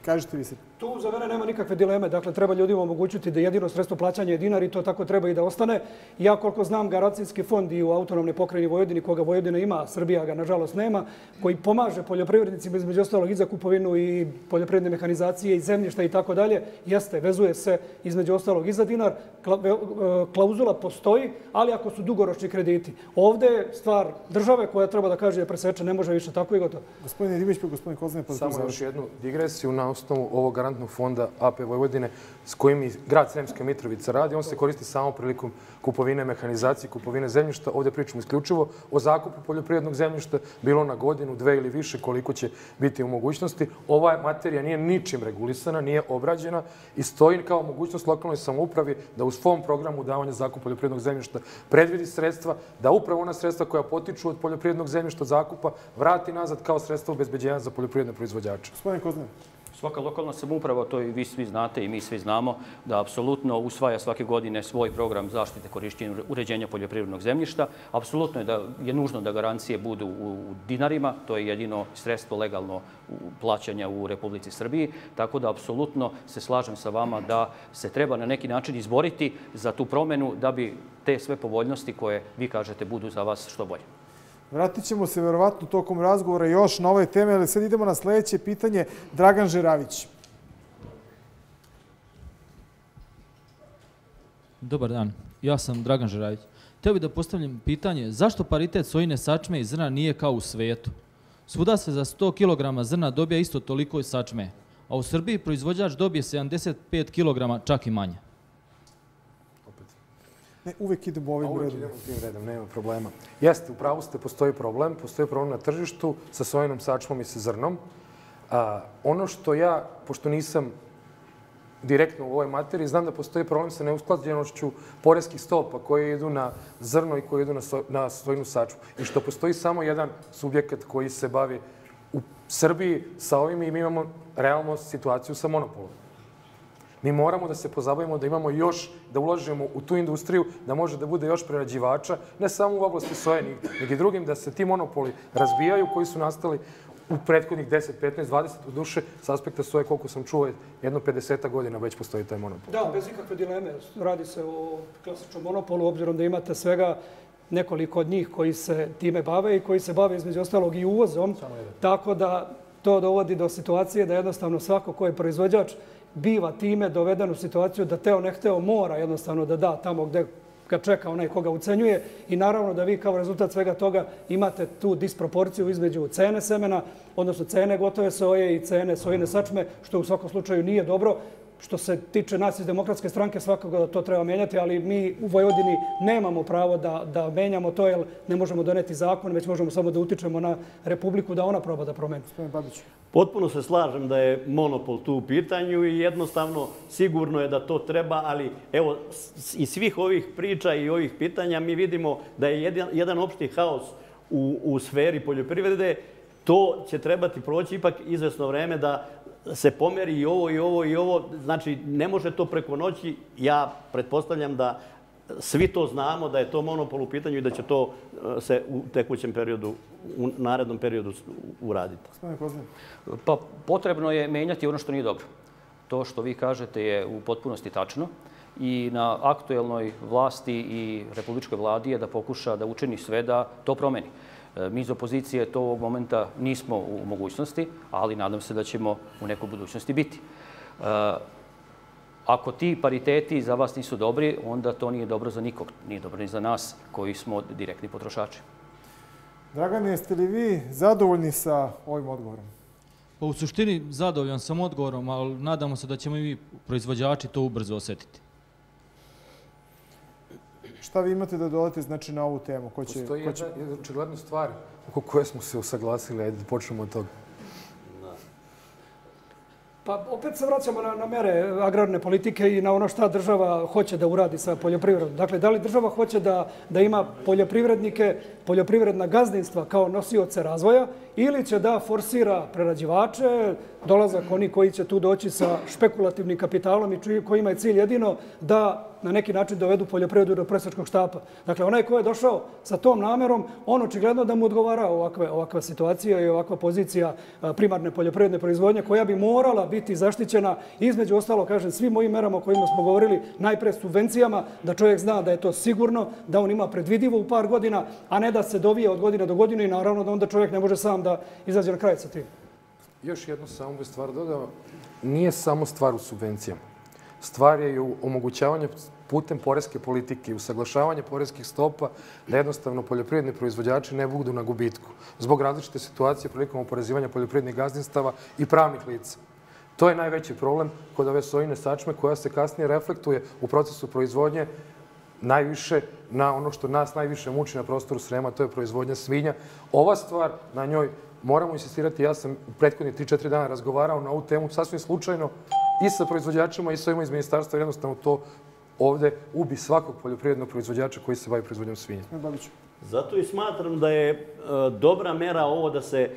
kažete vi se. Tu za mene nema nikakve dileme. Dakle, treba ljudima omogućiti da jedino sredstvo plaćanja je dinar i to tako treba i da ostane. Ja, koliko znam, garancijski fond i u autonomnoj pokrajini Vojvodini, koga Vojvodina ima, Srbija ga nažalost nema, koji pomaže poljoprivrednicima između ostalog i za kupovinu i poljoprivredne mehanizacije i zemljišta i tako dalje, jeste, vezuje se između ostalog i za dinar. Klauzula postoji, ali ako su dugoročni krediti. Ovde je stvar države koja treba da kaže da preseče, ne može više tako i gotovo. Gospodine Dimić, gospodine Kozane, pa samo još jednu digresiju na osnovu ovog garantnog fonda AP Vojvodine s kojim i grad Sremska Mitrovica radi. On se koristi samo prilikom kupovine mehanizacije, kupovine zemljišta. Ovdje pričamo isključivo o zakupu poljoprivrednog zemljišta, bilo na godinu, 2 ili više, koliko će biti u mogućnosti. Ova materija nije ničim regulisana, nije obrađena i stoji kao mogućnost lokalnoj samoupravi da u svom programu davanja zakupa poljoprivrednog zemljišta predvidi sredstva, da upravo ona sredstva koja potiču od poljoprivrednog zemljišta zakupa vrati nazad kao sredstva obezbeđenja za poljoprivredne proizvođače. Gospodine Kozane. Svaka lokalna samouprava, to i vi svi znate i mi svi znamo, da apsolutno usvaja svake godine svoj program zaštite korišćenja uređenja poljoprivrednog zemljišta. Apsolutno je da je nužno da garancije budu u dinarima, to je jedino sredstvo legalno plaćanja u Republici Srbiji, tako da apsolutno se slažem sa vama da se treba na neki način izboriti za tu promenu da bi te sve povoljnosti koje vi kažete budu za vas što bolje. Vratit ćemo se verovatno tokom razgovora još na ove teme, ali sad idemo na sljedeće pitanje. Dragan Žeravić. Dobar dan, ja sam Dragan Žeravić. Htio bih da postavljam pitanje zašto paritet sojine sačme i zrna nije kao u svetu? Svuda se za 100 kg zrna dobija isto toliko i sačme, a u Srbiji proizvođač dobije 75 kg, čak i manje. Ne, uvek idemo ovim redom. Uvek idemo tim redom, nema problema. Jeste, u pravu ste, postoji problem na tržištu sa sojinom sačmom i sa zrnom. Ono što ja, pošto nisam direktno u ovoj materiji, znam da postoji problem sa neusklađenošću poreskih stopa koje idu na zrno i koje idu na sojinu sačmu. I što postoji samo jedan subjekat koji se bavi u Srbiji sa ovim i mi imamo realno situaciju sa monopolom. Mi moramo da se pozabavimo, da imamo još, da ulažemo u tu industriju, da može da bude još prerađivača, ne samo u oblasti soje, nego i drugim, da se ti monopoli razbijaju koji su nastali u prethodnih 10, 15, 20 u duše s aspekta soje, koliko sam čuo, jedno 50 godina već postoji taj monopol. Da, bez ikakve dileme. Radi se o klasičnom monopolu, obzirom da imate svega nekoliko od njih koji se time bave i koji se bave između ostalog i uvozom. Tako da to dovodi do situacije da jednostavno svako ko je proizvođač biva time doveden u situaciju da teo ne hteo mora jednostavno da da tamo gde ga čeka onaj koga ucenjuje i naravno da vi kao rezultat svega toga imate tu disproporciju između cene semena, odnosno cene gotove soje i cene sojine sačme, što u svakom slučaju nije dobro. Što se tiče nas iz Demokratske stranke, svakako da to treba menjati, ali mi u Vojvodini nemamo pravo da menjamo to, jer ne možemo doneti zakon, već možemo samo da utičemo na Republiku da ona proba da promeni. Potpuno se slažem da je monopol tu u pitanju i jednostavno sigurno je da to treba, ali evo, iz svih ovih priča i ovih pitanja mi vidimo da je jedan opšti haos u sferi poljoprivrede. To će trebati proći ipak izvesno vreme da se pomeri i ovo, i ovo, i ovo. Znači, ne može to preko noći. Ja pretpostavljam da svi to znamo, da je to monopol u pitanju i da će to se u tekućem periodu, u narednom periodu uraditi. Pa potrebno je menjati ono što nije dobro. To što vi kažete je u potpunosti tačno i na aktuelnoj vlasti i republičkoj vladi je da pokuša da učini sve da to promeni. Mi iz opozicije to ovog momenta nismo u mogućnosti, ali nadam se da ćemo u nekoj budućnosti biti. Ako ti pariteti za vas nisu dobri, onda to nije dobro za nikog. Nije dobro ni za nas koji smo direktni potrošači. Dragane, jeste li vi zadovoljni sa ovim odgovorom? Pa u suštini zadovoljan sam odgovorom, ali nadamo se da ćemo i mi proizvođači to ubrzo osjetiti. Šta vi imate da dodate znači, na ovu temu? Postoji jedna očigledna stvar oko koje smo se usaglasili. Ajde da počnemo od toga. Pa opet se vraćamo na mere agrarne politike i na ono šta država hoće da uradi sa poljoprivredom. Dakle, da li država hoće da ima poljoprivrednike, poljoprivredna gazdinstva kao nosioce razvoja ili će da forsira prerađivače, dolazak oni koji će tu doći sa špekulativnim kapitalom i kojima je cilj jedino da na neki način dovedu poljoprivredu do presačkog štapa. Dakle, onaj ko je došao sa tom namerom, on očigledno da mu odgovara ovakva situacija i ovakva pozicija primarne poljoprivredne proizvodnje koja bi morala biti zaštićena između ostalo, kažem, svim ovim merama o kojima smo govorili, najpre subvencijama, da čovjek zna da je to sigurno, da on ima predvidivo u par godina, a ne da se dovije od godine do godine i naravno da onda čovjek ne može sam da izađe na kraj sa tim. Još jednu samo bi stvar dodao. Nije samo stvar u subvencijama. Stvar je i u omogućavanju putem poreske politike i usaglašavanje poreskih stopa da jednostavno poljoprivredni proizvođači ne budu na gubitku zbog različite situacije prilikom oporezivanja poljoprivrednih gazdinstava i pravnih lica. To je najveći problem kod ove sojine sačme koja se kasnije reflektuje u procesu proizvodnje najviše na ono što nas najviše muči na prostoru Srema, to je proizvodnja svinja. Ova stvar, na njoj moramo insistirati. Ja sam u prethodnih 3-4 dana razgovarao na ovu temu sasvim slučajno i sa proizvođačima i sa ovima iz ministarstva. Jednostavno to ovde ubi svakog poljoprivrednog proizvođača koji se bavi proizvodnjom svinja. Zato i smatram da je dobra mera ovo da se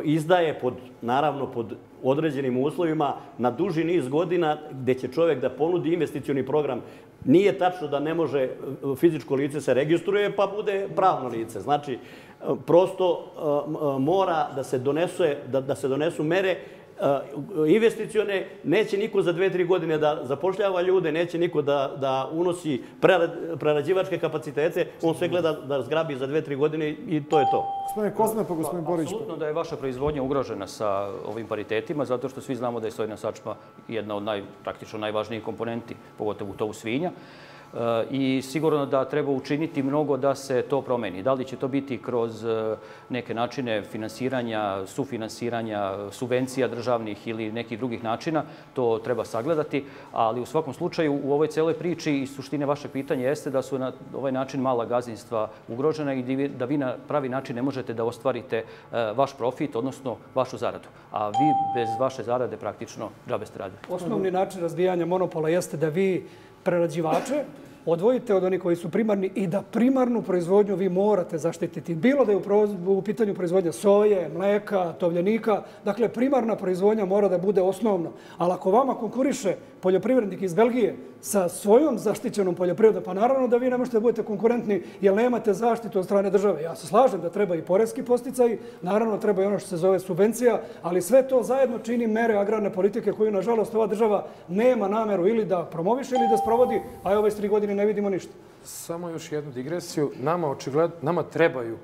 izdaje naravno pod određenim uslovima na duži niz godina gde će čovjek da ponudi investicioni program. Nije tačno da ne može fizičko lice se registruje pa bude pravno lice. Znači, prosto mora da se donesu mere investicione. Neće niko za 2-3 godine da zapošljava ljude, neće niko da unosi prerađivačke kapacitete. On sve gleda da zgrabi za 2-3 godine i to je to. Gospodine Kozma, pa gospodin Borić. Apsolutno da je vaša proizvodnja ugrožena sa ovim paritetima, zato što svi znamo da je sojina sačma jedna od praktično najvažnijih komponenti, pogotovo to u svinja. I sigurno da treba učiniti mnogo da se to promeni. Da li će to biti kroz neke načine finansiranja, sufinansiranja, subvencija državnih ili nekih drugih načina, to treba sagledati, ali u svakom slučaju u ovoj celoj priči i suštine vaše pitanje jeste da su na ovaj način mala gazdinstva ugrožena i da vi na pravi način ne možete da ostvarite vaš profit, odnosno vašu zaradu. A vi bez vaše zarade praktično džabe ste radili. Osnovni način razbijanja monopola jeste da vi prerađivače odvojite od onih koji su primarni i da primarnu proizvodnju vi morate zaštititi. Bilo da je u pitanju proizvodnja soje, mleka, tovljenika, dakle primarna proizvodnja mora da bude osnovna. Ali ako vama konkuriše poljoprivrednik iz Belgije sa svojom zaštićenom poljoprivredom, pa naravno da vi ne možete da budete konkurentni jer nemate zaštitu od strane države. Ja se slažem da treba i poreski posticaji, naravno treba i ono što se zove subvencija, ali sve to zajedno čini mere agrarne politike koju, nažalost, ova država nema nameru ili da promoviše ili da sprovodi, a ove 3 godine ne vidimo ništa. Samo još jednu digresiju. Nama trebaju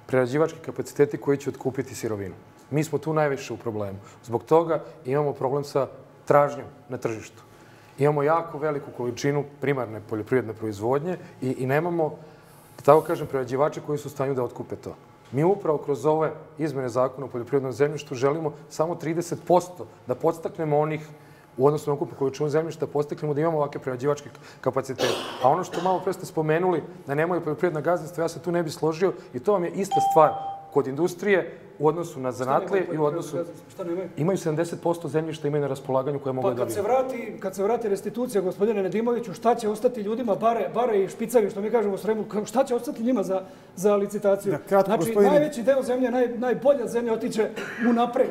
prerađivački kapaciteti koji će otkupiti sirovinu. Mi smo tu najviše u problemu. Zbog toga imamo problem sa tražnjom na tržištu. Imamo jako veliku količinu primarne poljoprivredne proizvodnje i nemamo, da tako kažem, prerađivače koji su u stanju da otkupe to. Mi upravo kroz ove izmene zakona o poljoprivrednom zemljištu želimo samo 30% da podstaknemo onih u odnosu na ukupnu količinu zemljišta, postaknemo da imamo ovakve prerađivačke kapacitete. A ono što malo pre ste spomenuli, da nemaju poljoprivredna gazdinstva, ja se tu ne bi složio i to vam je ista stvar kod industrije u odnosu na zanatlije i u odnosu... Imaju 70% zemljišta, imaju na raspolaganju koje mogu da dobiju. Kad se vrati restitucija, gospodine Nedimoviću, šta će ostati ljudima, bare i špicavi, što mi kažemo u Sremu, šta će ostati njima za licitaciju? Znači, najveći deo zemlje, najbolja zemlja otiće u napred.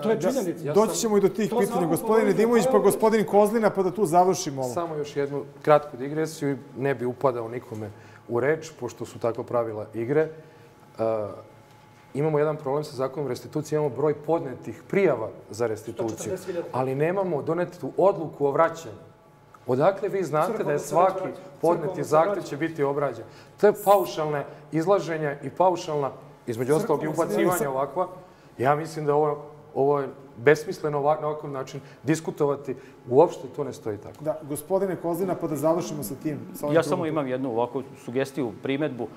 To je činjenica. Doći ćemo i do tih pitanja. Gospodin Nedimović pa gospodin Kozlina, pa da tu završimo ovo. Samo još jednu kratku digresiju i ne bi upadao nikome u reč, pošto su takva pravila igre. Imamo jedan problem sa zakonom restitucije, imamo broj podnetih prijava za restituciju, ali nemamo donetu odluku o vraćanju. Odakle vi znate da je svaki podneti zahtev će biti obrađen? To je paušalne izlaženja i paušalna, između ostalog i ubacivanja ovakva. Ja mislim da ovo je besmisleno na ovakav način diskutovati. Uopšte to ne stoji tako. Da, gospodine Kozlina, pa da završimo sa tim. Ja samo imam jednu ovakvu sugestiju, primedbu.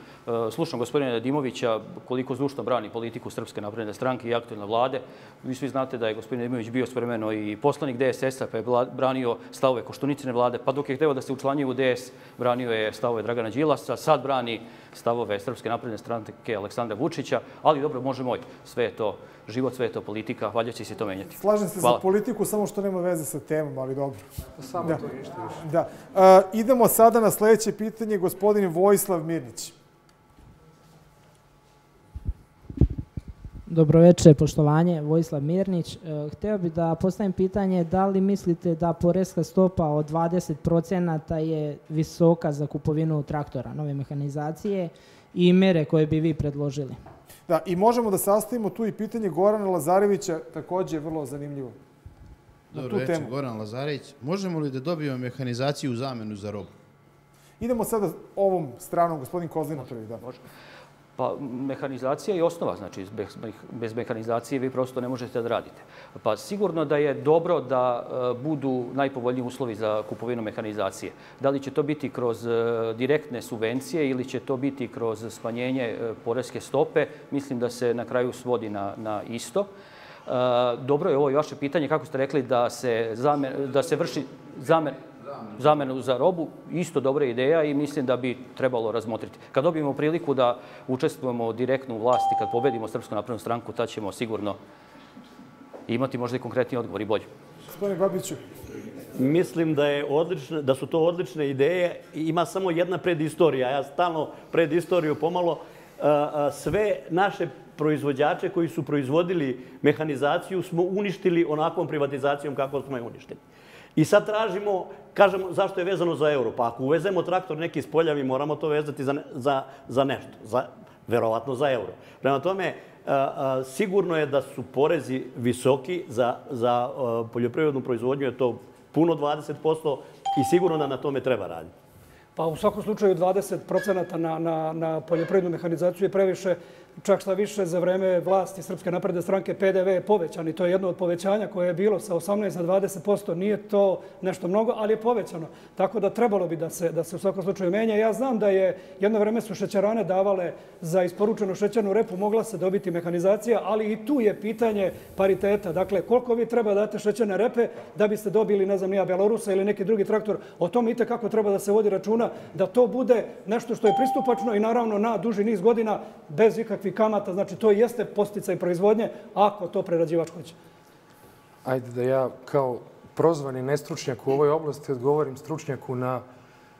Slušam gospodina Nedimovića koliko zdušno brani politiku Srpske napredne stranke i aktuelne vlade. Vi svi znate da je gospodin Nedimović bio svojevremeno i poslanik DSS-a, pa je branio stavove Koštunicine vlade, pa dok je hteo da se učlanjuje u DS, branio je stavove Dragana Đilasa, sad brani stavove Srpske napredne stranke Aleksandra Vučića, ali dobro, može moj, sve je to život, sve je to politika, valjda će se to menjati. Slažem se za politiku, samo što nema veze sa temom, ali dobro. Samo to ništa više. Da. Idemo sada na sledeće pitanje, gospodin Vojislav Mirnić. Dobroveče, poštovanje, Vojislav Mirnić. Hteo bih da postavim pitanje da li mislite da poreska stopa od 20% je visoka za kupovinu traktora, nove mehanizacije i mere koje bi vi predložili? Da, i možemo da sastavimo tu i pitanje Gorana Lazarevića, takođe je vrlo zanimljivo. Dobro večer, Goran Lazarević. Možemo li da dobijemo mehanizaciju u zamenu za robu? Idemo sada ovom stranom, gospodin Kozlina prvi, da. Pa, mehanizacija je osnova, znači bez mehanizacije vi prosto ne možete da radite. Pa sigurno da je dobro da budu najpovoljniji uslovi za kupovinu mehanizacije. Da li će to biti kroz direktne subvencije ili će to biti kroz smanjenje poreske stope, mislim da se na kraju svodi na isto. Dobro je ovo i vaše pitanje, kako ste rekli da se vrši zamenu za robu, isto dobra ideja i mislim da bi trebalo razmotriti. Kad dobijemo priliku da učestvujemo direktno u vlasti, kad pobedimo Srpsku naprednu stranku, tad ćemo sigurno imati možda i konkretni odgovor i bolje. Gospodine Babiću. Mislim da su to odlične ideje. Ima samo jedna predistorija. Ja stalno predistoriju pomalo. Sve naše proizvođače koji su proizvodili mehanizaciju smo uništili onakvom privatizacijom kako smo je uništili. I sad tražimo, kažemo, zašto je vezano za euro? Pa ako uvezemo traktor neki s polja, mi moramo to vezati za nešto, verovatno za euro. Prema tome, sigurno je da su porezi visoki za poljoprivrednu proizvodnju, je to puno 20% i sigurno da na tome treba raditi. Pa u svakom slučaju 20% na poljoprivrednu mehanizaciju je previše. Čak šta više, za vreme vlasti Srpske napredne stranke PDV je povećan i to je jedno od povećanja koje je bilo sa 18 na 20%. Nije to nešto mnogo, ali je povećano. Tako da trebalo bi da se u svakom slučaju menja. Ja znam da je jedno vreme su šećerane davale za isporučenu šećernu repu, mogla se dobiti mehanizacija, ali i tu je pitanje pariteta. Dakle, koliko vi treba date šećerne repe da biste dobili, ne znam, nija Belorusa ili neki drugi traktor. O tome i kako treba da se vodi računa, da to bude nešto što je pristupačno i naravno na duži niz godina bez ikakvih kamata. Znači, to jeste podsticaj proizvodnje ako to prerađivač hoće. Ajde da ja kao prozvani nestručnjak u ovoj oblasti odgovorim stručnjaku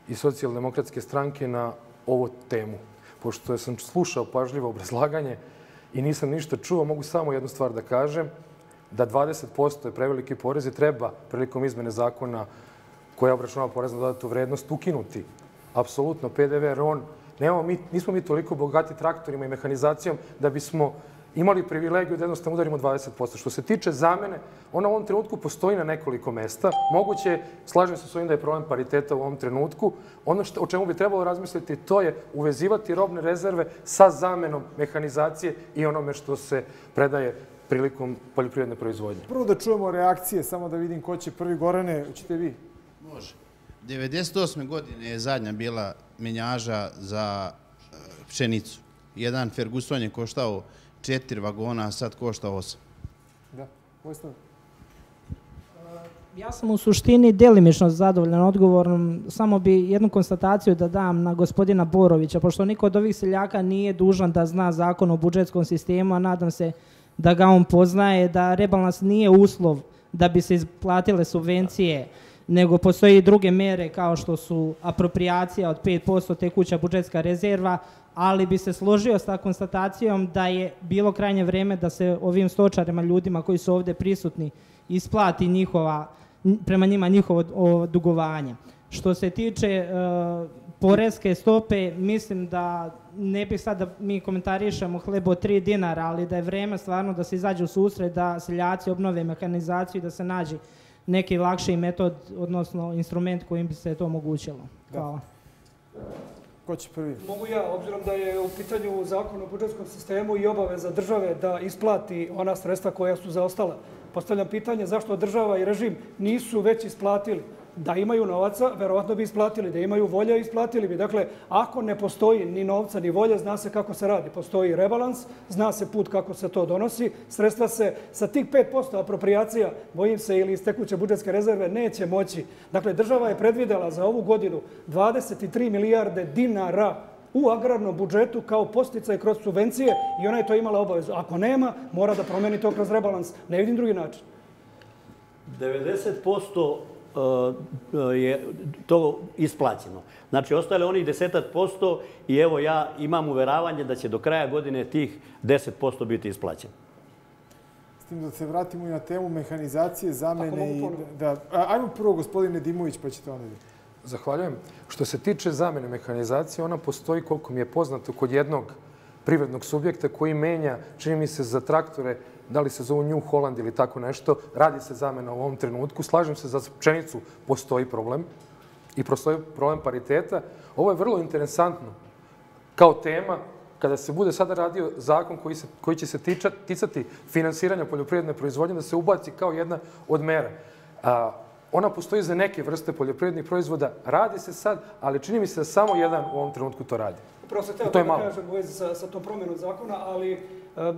i socijaldemokratske stranke na ovu temu. Pošto sam slušao pažljivo obrazlaganje i nisam ništa čuo, mogu samo jednu stvar da kažem, da 20% je preveliki porez i treba prilikom izmene zakona koja obračunava porez na dodatu vrednost ukinuti. Apsolutno PDV, jer nismo mi toliko bogati traktorima i mehanizacijom da bismo imali privilegiju da jednostavno udarimo 20%. Što se tiče zamene, ona u ovom trenutku postoji na nekoliko mesta. Moguće, slažem se s ovim da je problem pariteta u ovom trenutku. Ono o čemu bi trebalo razmisliti, to je uvezivati robne rezerve sa zamenom mehanizacije i onome što se predaje prilikom poljoprivredne proizvodnje. Prvo da čujemo reakcije, samo da vidim ko će prvi. Gorane, hoćete vi? Može. 98. godine je zadnja bila menjaža za pšenicu. Jedan Ferguson je koštao 4 vagona, a sad košta 8. Da, Vojislav. Ja sam u suštini delimično zadovoljan odgovorom, samo bi jednu konstataciju da dam na gospodina Borovića, pošto niko od ovih seljaka nije dužan da zna zakon o budžetskom sistemu, a nadam se da ga on poznaje, da rebalans nije uslov da bi se isplatile subvencije, nego postoji i druge mere kao što su apropriacija od 5% tekuća budžetska rezerva, ali bi se složio sa konstatacijom da je bilo krajnje vreme da se ovim stočarima, ljudima koji su ovde prisutni, isplati prema njima njihovo dugovanje. Što se tiče poreske stope, mislim da ne bih sad da mi komentarišemo hleb od 3 dinara, ali da je vreme stvarno da se izađe u susret, da seljaci obnove mehanizaciju i da se nađe neki lakši metod, odnosno instrument kojim bi se to omogućilo. Hvala. Ko će prvi? Mogu ja, obzirom da je u pitanju zakon o budžetskom sistemu i obaveza države da isplati ona sredstva koja su zaostala. Postavljam pitanje zašto država i režim nisu već isplatili. Da imaju novaca, verovatno bi isplatili. Da imaju volje, isplatili bi. Dakle, ako ne postoji ni novca, ni volje, zna se kako se radi. Postoji rebalans, zna se put kako se to donosi. Sredstva se sa tih 5% apropriacija, bojim se, ili iz tekuće budžetske rezerve, neće moći. Dakle, država je predvidela za ovu godinu 23 milijarde dinara u agrarnom budžetu kao posticaj kroz subvencije i ona je to imala obavezu. Ako nema, mora da promeni to kroz rebalans. Ne vidim drugi način. 90% je to isplaćeno. Znači, ostale onih 10% i evo ja imam uveravanje da će do kraja godine tih 10% biti isplaćeno. S tim da se vratimo i na temu mehanizacije, zamene i... Ajmo prvo gospodine Dimović, pa ćete onda vidjeti. Zahvaljujem. Što se tiče zamene mehanizacije, ona postoji, koliko mi je poznato, kod jednog privrednog subjekta koji menja, čini mi se, za traktore, da li se zovu New Holland ili tako nešto, radi se zamena u ovom trenutku. Slažem se, za pšenicu postoji problem i postoji problem pariteta. Ovo je vrlo interesantno kao tema kada se bude sada radio zakon koji će se ticati finansiranja poljoprivredne proizvodnje, da se ubaci kao jedna od mera. Ona postoji za neke vrste poljoprivrednih proizvoda, radi se sad, ali čini mi se da samo jedan u ovom trenutku to radi. Upravo se teo da kažem u vezi sa tom promjenom zakona, ali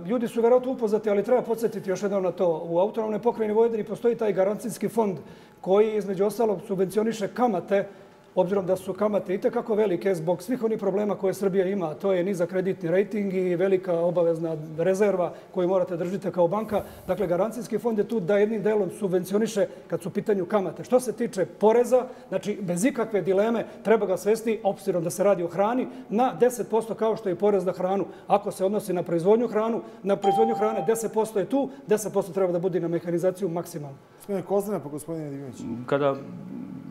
ljudi su verovatno upoznati, ali treba podsjetiti još jednom na to. U autonomnoj pokrajini Vojvodini postoji taj garancijski fond koji između ostalog subvencioniše kamate, obzirom da su kamate itekako velike zbog svih onih problema koje Srbija ima. To je nizak kreditni rejting i velika obavezna rezerva koju morate držite kao banka. Dakle, garancijski fond je tu da jednim delom subvencioniše kad su u pitanju kamate. Što se tiče poreza, znači bez ikakve dileme treba ga svesti, obzirom da se radi o hrani, na 10% kao što je porez na hranu. Ako se odnosi na proizvodnju hrane, 10% je tu, 10% treba da bude na mehanizaciju maksimalno. Gospodine Kozlina, pa gospodine Divinić. Kada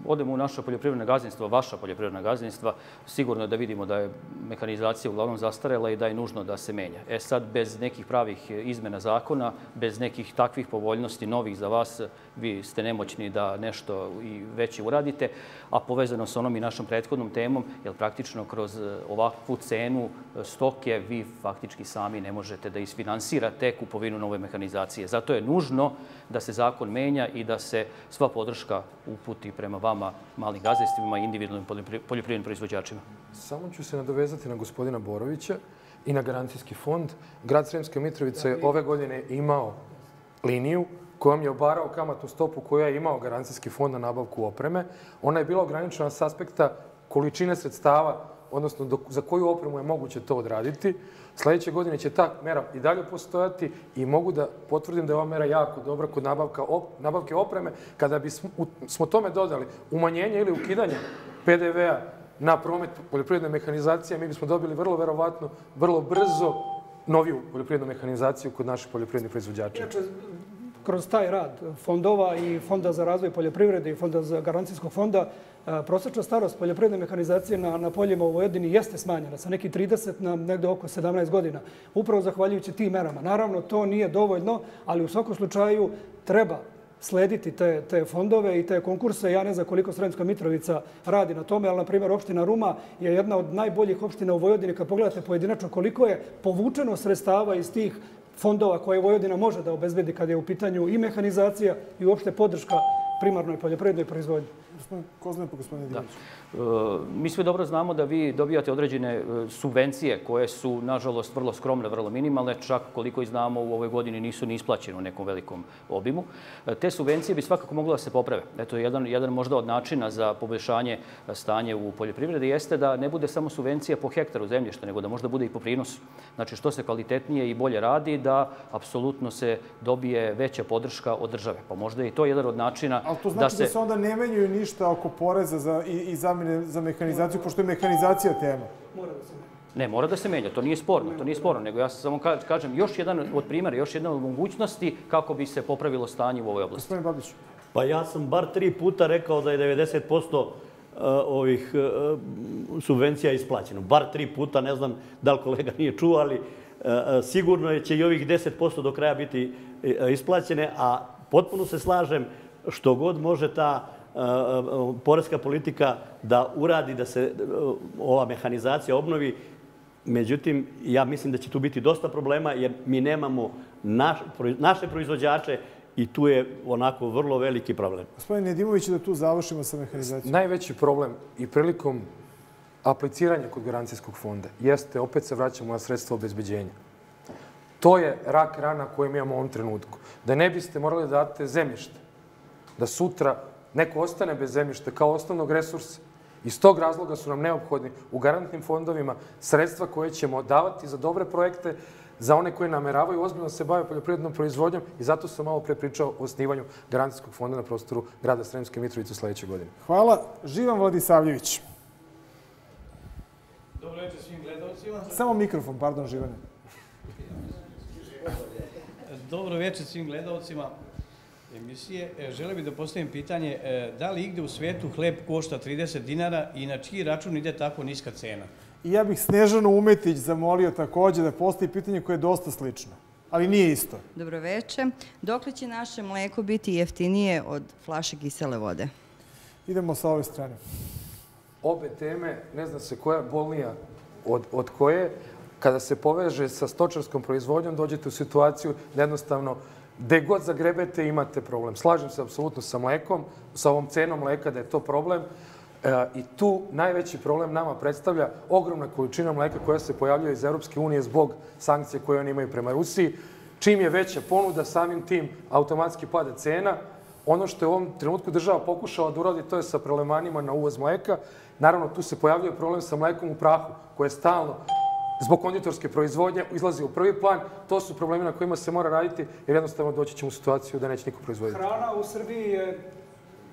odemo u naša poljoprivredna gazdinstva, vaša poljoprivredna gazdinstva, sigurno je da vidimo da je mehanizacija uglavnom zastarela i da je nužno da se menja. Sad, bez nekih pravih izmena zakona, bez nekih takvih povoljnosti novih za vas, vi ste nemoćni da nešto i veće uradite, a povezano sa onom i našom prethodnom temom, jer praktično kroz ovakvu cenu stoke vi faktički sami ne možete da isfinansirate kupovinu nove mehanizacije. Zato je nužno da se zakon menja i da se sva podrška uputi prema vama, malim gazdinstvima i individualnim poljoprivrednim proizvođačima. Samo ću se nadovezati na gospodina Borovića i na garancijski fond. Grad Sremska Mitrovica je ove godine imao liniju kojom je obarao kamatnu stopu koja je imao garancijski fond na nabavku opreme. Ona je bila ograničena s aspekta količine sredstava, odnosno za koju opremu je moguće to odraditi. Sljedeće godine će ta mera i dalje postojati i mogu da potvrdim da je ova mera jako dobra kod nabavke opreme. Kada bismo tome dodali umanjenje ili ukidanje PDV-a na promet poljoprivredne mehanizacije, mi bismo dobili vrlo verovatno, vrlo brzo noviju poljoprivrednu mehanizaciju kod naših poljoprivrednih proizvođača. Inače, kroz taj rad fondova i Fonda za razvoj poljoprivrede i Fonda za garancijskog fonda, prosječna starost poljoprivredne mehanizacije na poljima u Vojvodini jeste smanjena sa nekih 30 na negde oko 17 godina. Upravo zahvaljujući tim merama. Naravno, to nije dovoljno, ali u svakom slučaju treba slediti te fondove i te konkurse. Ja ne znam koliko Sremska Mitrovica radi na tome, ali, na primjer, opština Ruma je jedna od najboljih opština u Vojvodini. Kad pogledate pojedinačno koliko je povučeno sredstava iz tih fondova koje Vojvodina može da obezbedi kad je u pitanju i mehanizacija i uopšte podrška primarnoj poljoprivrednoj proizvodnji. Ko pa gospodine Dimić? Mi svi dobro znamo da vi dobijate određene subvencije koje su, nažalost, vrlo skromne, vrlo minimalne, čak koliko i znamo u ovoj godini nisu ni isplaćene u nekom velikom obimu. Te subvencije bi svakako moglo da se poprave. Eto, jedan možda od načina za poboljšanje stanje u poljoprivredi jeste da ne bude samo subvencija po hektaru zemljišta, nego da možda bude i po prinosu. Znači, što se kvalitetnije i bolje radi, da apsolutno se dobije veća podrška od države. Pa možda je i to jedan od načina ali to znači da se onda ne menjaju ništa oko poreza i zamene za mehanizaciju, pošto je mehanizacija tema. Ne, mora da se menja, to nije sporno, nego ja samo kažem još jedan od primjera, još jedna od mogućnosti kako bi se popravilo stanje u ovoj oblasti. Gospodin Babić. Pa ja sam bar 3 puta rekao da je 90% ovih subvencija isplaćeno. Bar 3 puta, ne znam da li kolega nije čuo, ali sigurno će i ovih 10% do kraja biti isplaćene, a potpuno se slažem što god može ta poreska politika da uradi da se ova mehanizacija obnovi. Međutim, ja mislim da će tu biti dosta problema jer mi nemamo naše proizvođače i tu je onako vrlo veliki problem. Gospodine Nedimović, da tu završimo sa mehanizacijom. Najveći problem i prilikom apliciranja kod garancijskog fonda jeste, opet se vraćamo na sredstva obezbeđenja. To je rak rana koju mi imamo u ovom trenutku. Da ne biste morali da date zemljište, da sutra neko ostane bez zemljišta kao osnovnog resursa. Iz tog razloga su nam neophodni u garantnim fondovima sredstva koje ćemo davati za dobre projekte, za one koji nameravaju ozbiljno se bave poljoprivrednom proizvodnjom i zato sam malo pre pričao o osnivanju garancijskog fonda na prostoru grada Sremske Mitrovice u sledećoj godini. Hvala. Živan Vladisavljević. Dobro večer svim gledalcima. Samo mikrofon, pardon, Živane. Dobro večer svim gledalcima emisije. Želeo bih da postavim pitanje da li igde u svetu hleb košta 30 dinara i na čiji račun ide tako niska cena? I ja bih Snežanu Umetić zamolio takođe da postavi pitanje koje je dosta slično, ali nije isto. Dobro večer. Dokle će naše mleko biti jeftinije od flaše kisele vode? Idemo sa ove strane. Obe teme, ne zna se koja je bolnija od koje. Kada se poveže sa stočarskom proizvodnjom, dođete u situaciju da jednostavno gde god zagrebete imate problem. Slažem se apsolutno sa mlekom, sa ovom cenom mleka da je to problem. I tu najveći problem nama predstavlja ogromna količina mleka koja se pojavljuje iz Europske unije zbog sankcije koje oni imaju prema Rusiji. Čim je veća ponuda, samim tim automatski pada cena. Ono što je u ovom trenutku država pokušala da uradi, to je sa prelemanima na uvoz mleka. Naravno, tu se pojavljuje problem sa mlekom u prahu, koje stalno zbog konditorske proizvodnje izlazi u prvi plan. To su problemi na kojima se mora raditi jer jednostavno doći ćemo u situaciju da neće niko proizvoditi. Hrana u Srbiji je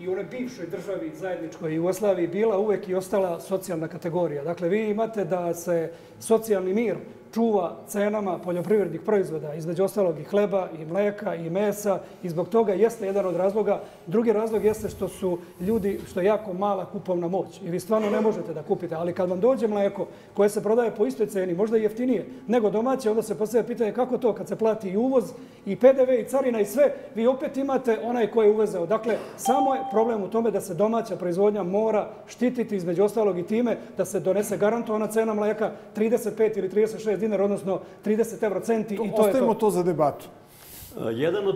i u onoj bivšoj državi zajedničkoj Jugoslaviji bila uvek i ostala socijalna kategorija. Dakle, vi imate da se socijalni mir čuva cenama poljoprivrednih proizvoda, između ostalog i hleba, i mleka, i mesa, i zbog toga jeste jedan od razloga. Drugi razlog jeste što su ljudi, što je jako mala kupovna moć i vi stvarno ne možete da kupite, ali kad vam dođe mleko koje se prodaje po istoj ceni, možda i jeftinije nego domaće, onda se postavlja pitanje kako to kad se plati i uvoz, i PDV, i carina, i sve, vi opet imate onaj ko je uvezao. Dakle, samo je problem u tome da se domaća proizvodnja mora štititi, između ostalog i time da se donese garantovana cena mleka 35 ili 36 dinara, odnosno 30 eurocenti, i to je to. Ostavimo to za debatu. Jedan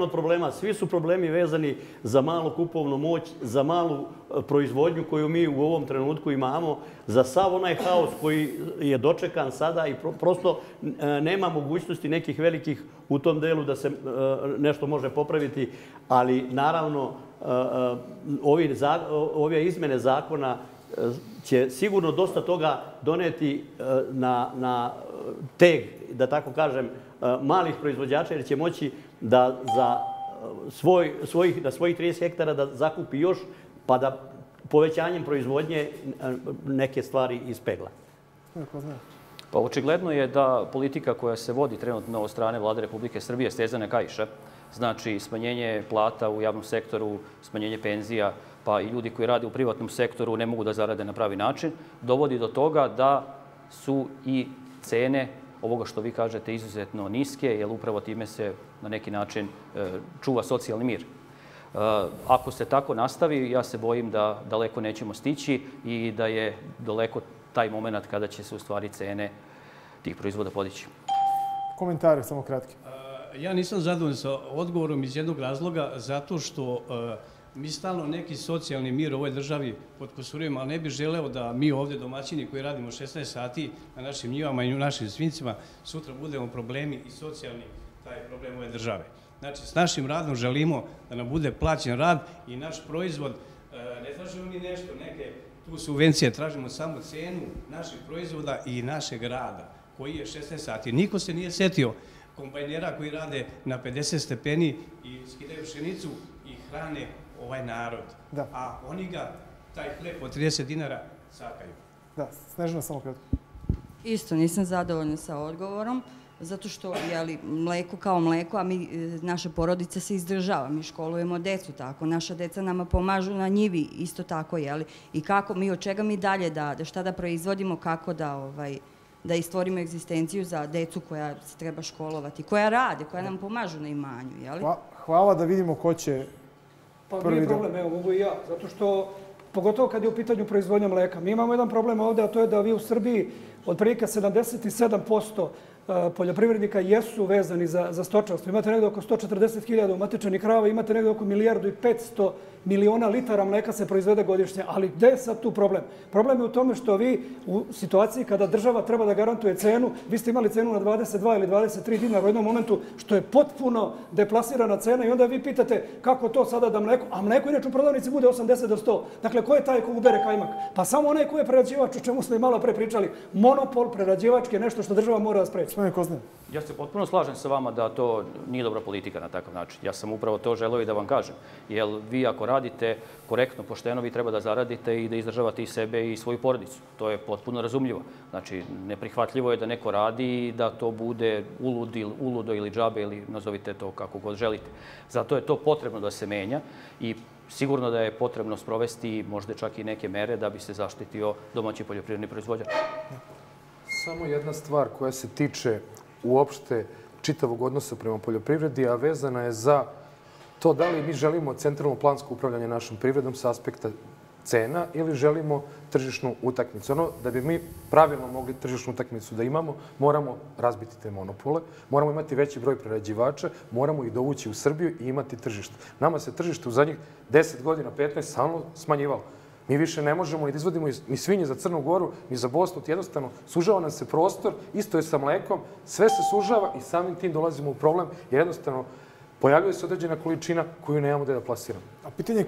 od problema, svi su problemi vezani za malu kupovnu moć, za malu proizvodnju koju mi u ovom trenutku imamo, za sav onaj haos koji je dočekan sada i prosto nema mogućnosti nekih velikih u tom delu da se nešto može popraviti, ali naravno ove izmene zakona će sigurno dosta toga doneti na teg, da tako kažem, malih proizvođača, jer će moći da za svojih 30 hektara da zakupi još, pa da povećanjem proizvodnje neke stvari ispegla. Pa očigledno je da politika koja se vodi trenutno od strane Vlade Republike Srbije, stezane kaiša, znači smanjenje plata u javnom sektoru, smanjenje penzija, pa i ljudi koji rade u privatnom sektoru ne mogu da zarade na pravi način, dovodi do toga da su i cene ovoga što vi kažete izuzetno niske, jer upravo time se na neki način čuva socijalni mir. Ako se tako nastavi, ja se bojim da daleko nećemo stići i da je daleko taj moment kada će se u stvari cene tih proizvoda podići. Komentare, samo kratki. Ja nisam zadovoljan sa odgovorom iz jednog razloga, zato što mi stalno neki socijalni mir u ovoj državi potkusurujemo, ali ne bih želeo da mi ovdje domaćini koji radimo 16 sati na našim njivama i u našim svinjcima sutra budemo problemi i socijalni taj problem ove države. Znači, s našim radom želimo da nam bude plaćen rad i naš proizvod, ne tražimo mi nešto, neke tu subvencije, tražimo samo cenu naših proizvoda i našeg rada, koji je 16 sati. Niko se nije setio kombajnera koji rade na 50 stepeni i skidaju pšenicu i hrane ovaj narod. A oni ga, taj hleb od 30 dinara, sakaju. Da, Snežana, samo kratko. Isto nisam zadovoljna sa odgovorom, zato što je mleko kao mleko, a mi, naše porodice se izdržava, mi školujemo decu tako, naša deca nama pomažu na njivi, isto tako, jeli, i kako mi, od čega mi dalje šta da proizvodimo, kako da istvorimo egzistenciju za decu koja se treba školovati, koja rade, koja nam pomažu na imanju, jeli? Hvala, da vidimo ko će prvi. Pa nije problem, evo, mogu i ja, zato što, pogotovo kad je u pitanju proizvodnja mleka, mi imamo jedan problem ovdje, a to je da vi u Srbiji otprilike 77% poljoprivrednika jesu vezani za stočarstvo. Imate negdje oko 140.000 umatičenih krava, imate negdje oko 1.500 miliona litara mleka se proizvede godišnje. Ali gde je sad tu problem? Problem je u tome što vi u situaciji kada država treba da garantuje cenu, vi ste imali cenu na 22 ili 23 dinara u jednom momentu, što je potpuno deplasirana cena i onda vi pitate kako to sada da mleko, a mleko inače u prodavnici bude 80 do 100. Dakle, ko je taj ko ubere kajmak? Pa samo onaj ko je prerađivač, o čemu smo i malo pre pričali. Monopol prerađivački je nešto što država mora da spreči. Ja se potpuno slažem sa vama da to nije dobra politika na takav način. Ja sam upravo to želeo i da vam kažem. Jer vi ako radite korektno, pošteno, vi treba da zaradite i da izdržavate i sebe i svoju porodicu. To je potpuno razumljivo. Znači, neprihvatljivo je da neko radi i da to bude uludo ili džabe ili nazovite to kako god želite. Zato je to potrebno da se menja i sigurno da je potrebno sprovesti možda čak i neke mere da bi se zaštitio domaći poljoprivredni proizvođač. Samo jedna stvar koja se tiče uopšte čitavog odnosa prema poljoprivredi, a vezana je za to da li mi želimo centralno plansko upravljanje našom privredom sa aspekta cena ili želimo tržišnu utakmicu. Ono, da bi mi pravilno mogli tržišnu utakmicu da imamo, moramo razbiti te monopole, moramo imati veći broj prerađivača, moramo ih dovući u Srbiju i imati tržište. Nama se tržište u zadnjih 10 godina, 15, samo smanjivalo. Mi više ne možemo ni da izvodimo ni svinje za Crnu Goru, ni za Bosnu, jednostavno sužava nam se prostor, isto je sa mlekom, sve se sužava i samim tim dolazimo u problem, jer jednostavno pojavljuje se određena količina koju nemamo gde da plasiramo. A pitanje je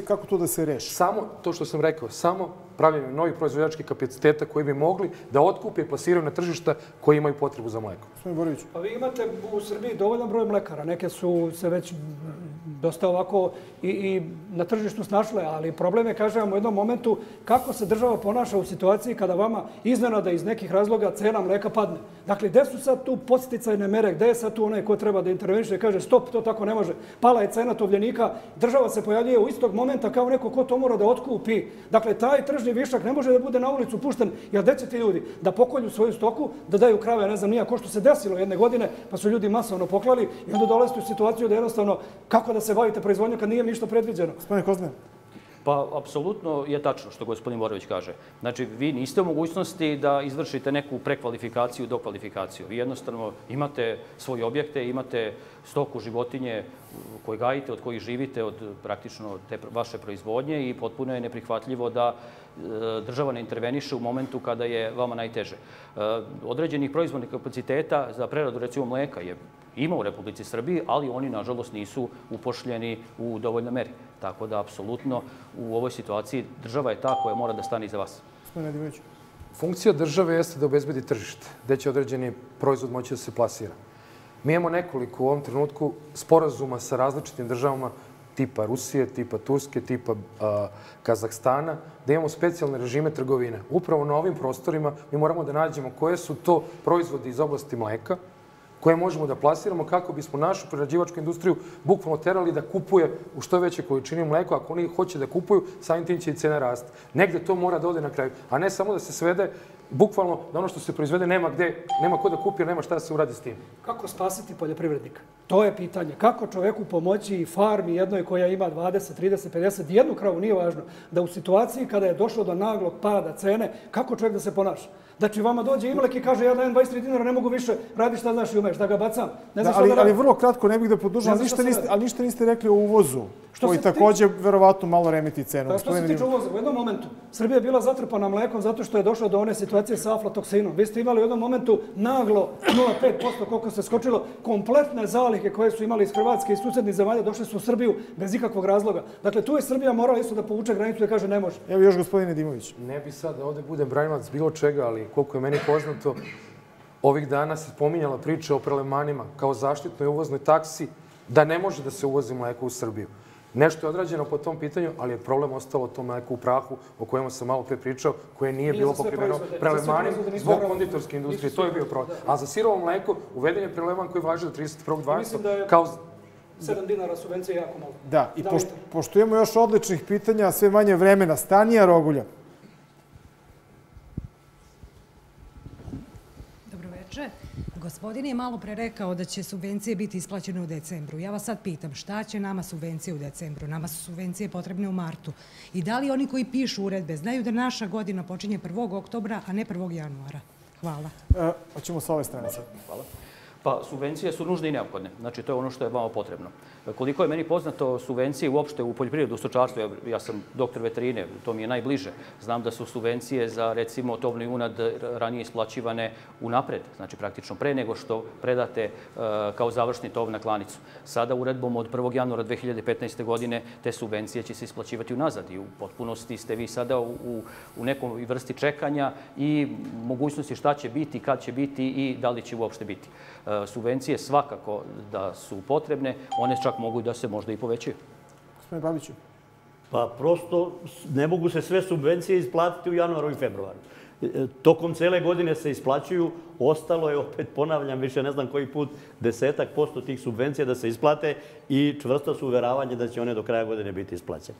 kako to da se reši? Samo to što sam rekao, samo pravljenje novih proizvođačkih kapaciteta koji bi mogli da otkupe i plasiraju na tržišta koji imaju potrebu za mleko. Gospodin Borović. Pa vi imate u Srbiji dovoljan broj mlekara. Neke su se već dosta ovako i na tržištu snašle, ali problem je, kažem, u jednom momentu kako se država ponaša u situaciji kada vama iznenada iz nekih razloga cena mleka padne. Dakle, gde su sad tu podsticajne mere, gde je sad tu onaj ko treba da interveniše i kaže stop, to tako ne može. Pala je cena tovljenika, država se pojavljuje u istog momenta kao neko ko to mora da otkupi. Dakle, taj tržni višak ne može da bude na ulicu pušten, jer gde će ti ljudi da pokolju svoju stoku, da daju krave, ne znam nija, ko što se desilo jedne godine, pa su ljudi masovno poklali i onda dolazite u situaciju da jednostavno kako da se bavite proizvodnjom kad nije ništa predviđeno. Gospodine Kozner. Pa, apsolutno je tačno što gospodin Borović kaže. Znači, vi niste u mogućnosti da izvršite neku prekvalifikaciju, dokvalifikaciju. Vi jednostavno imate svoje objekte, imate stoku životinje koje gajite, od kojih živite, od praktično te vaše proizvodnje i potpuno je neprihvatljivo da država ne interveniše u momentu kada je vama najteže. Određenih proizvodnih kapaciteta za preradu, recimo, mleka ima u Republici Srbiji, ali oni, nažalost, nisu upošljeni u dovoljnoj meri. Tako da, apsolutno, u ovoj situaciji država je ta koja mora da stane iza vas. Funkcija države jeste da obezbedi tržište, gde će određeni proizvod moći da se plasira. Mi imamo nekoliko u ovom trenutku sporazuma sa različitim državama tipa Rusije, tipa Turske, tipa Kazahstana, da imamo specijalne režime trgovine. Upravo na ovim prostorima mi moramo da nađemo koje su to proizvodi iz oblasti mleka koje možemo da plasiramo kako bismo našu prerađivačku industriju bukvalno terali da kupuje u što većoj količini mleko. Ako oni hoće da kupuju, samim tim će i cena rasti. Negde to mora da ode na kraju, a ne samo da se svede bukvalno da ono što se proizvede nema ko da kupi, nema šta da se uradi s tim. Kako spasiti poljoprivrednika? To je pitanje. Kako čoveku pomoći i farmi jednoj koja ima 20, 30, 50, jednu kravu, nije važno, da u situaciji kada je došlo do naglog pada cene, kako čovjek da se ponaša? Znači, vama dođe Imlek i kaže, ja dajem 23 dinara, ne mogu više, radi šta znaš i umeš, da ga bacam. Ali vrlo kratko, ne bih da podužam, ali ništa niste rekli o uvozu, koji također verovatno malo remeti cenu. Što se tiče uvoza, u jednom momentu Srbija je bila zatrpana mlekom zato što je došlo do one situacije sa aflatoksinom. Vi ste imali u jednom momentu naglo 0,5% koliko se skočilo, kompletne zalihe koje su imali iz Hrvatske i susednih zemalja došle su u Srbiju bez ikakvog razloga. Dakle, tu je Srbija morala isto da povuče granicu i kaže ne može. Evo još gospodine Dimović. Ne bi sad da ovdje budem branilac bilo čega, ali koliko je meni poznato, ovih dana se pominjala priča o prelemanima kao zaštitnoj uvoznoj taksi da ne može da se uvozi mleko u Srbiju. Nešto je odrađeno po tom pitanju, ali je problem ostalo to mleko u prahu o kojemu sam malo pre pričao, koje nije bilo pokriveno prelemanima zbog konditorske industrije. To je bio problem. A za sirovo mleko uveden je preleman koji važi do 31.12. Mislim da je 7 dinara subvencije jako malo. Da, i pošto imamo još odličnih pitanja, sve manje vremena, Stanija Rogulja. Gospodin je malo pre rekao da će subvencije biti isplaćene u decembru. Ja vas sad pitam, šta će nama subvencije u decembru? Nama su subvencije potrebne u martu. I da li oni koji pišu uredbe znaju da naša godina počinje 1. oktobra, a ne 1. januara? Hvala. Hoćemo sa ove strane sad. Hvala. Pa subvencije su nužne i neophodne. Znači, to je ono što je vama potrebno. Koliko je meni poznato, subvencije uopšte u poljoprivredu, u stočarstvu, ja sam doktor veterine, to mi je najbliže. Znam da su subvencije za, recimo, tovni junad ranije isplaćivane unapred, znači praktično pre nego što predate kao završni tov na klanicu. Sada uredbom od 1. januara 2015. godine te subvencije će se isplaćivati unazad i u potpunosti ste vi sada u nekoj vrsti čekanja i mogućnosti šta će biti, kad će biti i da li će uopšte biti. Subvencije svakako da su potrebne, one čak mogu da se možda i povećaju. Gospodine Babiću. Pa prosto ne mogu se sve subvencije isplatiti u januaru i februaru. Tokom cele godine se isplaćuju, ostalo je, opet ponavljam, više ne znam koji put, 10% tih subvencija da se isplate i čvrsto su uveravanje da će one do kraja godine biti isplaćene.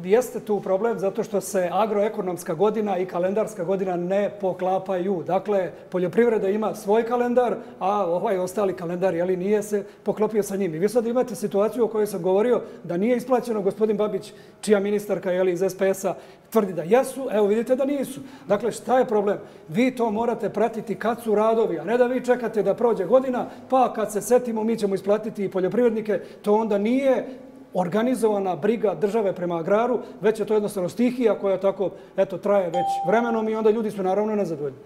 Jeste tu problem zato što se agroekonomska godina i kalendarska godina ne poklapaju. Dakle, poljoprivreda ima svoj kalendar, a ovaj ostali kalendar nije se poklopio sa njim. I vi sad imate situaciju o kojoj sam govorio da nije isplaćeno. Gospodin Babić, čija ministarka iz SPS-a, tvrdi da jesu, evo vidite da nisu. Dakle, šta je problem? Vi to morate pratiti kad su radovi, a ne da vi čekate da prođe godina, pa kad se setimo mi ćemo isplatiti i poljoprivrednike. To onda nije organizovana briga države prema agraru, već je to jednostavno stihija koja tako traje već vremenom i onda ljudi su naravno nezadovoljni.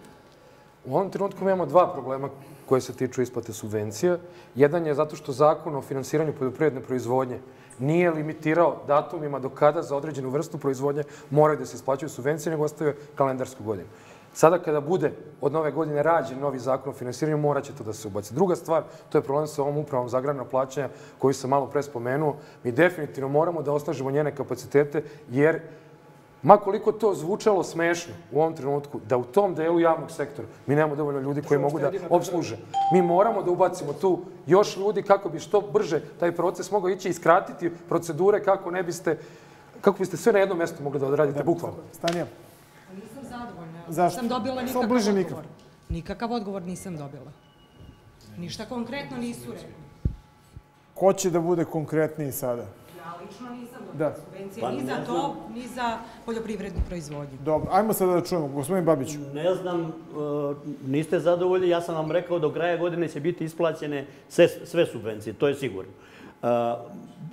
U ovom trenutku imamo dva problema koje se tiču isplate subvencija. Jedan je zato što zakon o finansiranju poljoprivredne proizvodnje nije limitirao datumima do kada za određenu vrstu proizvodnje moraju da se isplaćuju subvencije, nego ostavio kalendarsku godinu. Sada kada bude od nove godine rađen novi zakon o finansiranju, morat će to da se ubaci. Druga stvar, to je problem sa ovom upravom za agrarna plaćanja koju sam malo pre spomenuo. Mi definitivno moramo da osnažimo njene kapacitete, jer ma koliko to zvučalo smešno u ovom trenutku, da u tom delu javnog sektora mi nemamo dovoljno ljudi koji mogu da obsluže. Mi moramo da ubacimo tu još ljudi kako bi što brže taj proces mogao ići i skratiti procedure kako biste sve na jednom mjestu mogli da odradite bukvalno. Stanija. Nisam zadovoljna. Zašto? Nisam dobila nikakav odgovor. Nikakav odgovor nisam dobila. Ništa konkretno nisu rekli. Ko će da bude konkretniji sada? Ja lično nisam dobila subvencije ni za to, ni za poljoprivrednu proizvodnju. Dobro, ajmo sada da čujemo. Gospodin Babić. Ne znam, niste zadovoljni. Ja sam vam rekao do kraja godine će biti isplaćene sve subvencije, to je sigurno.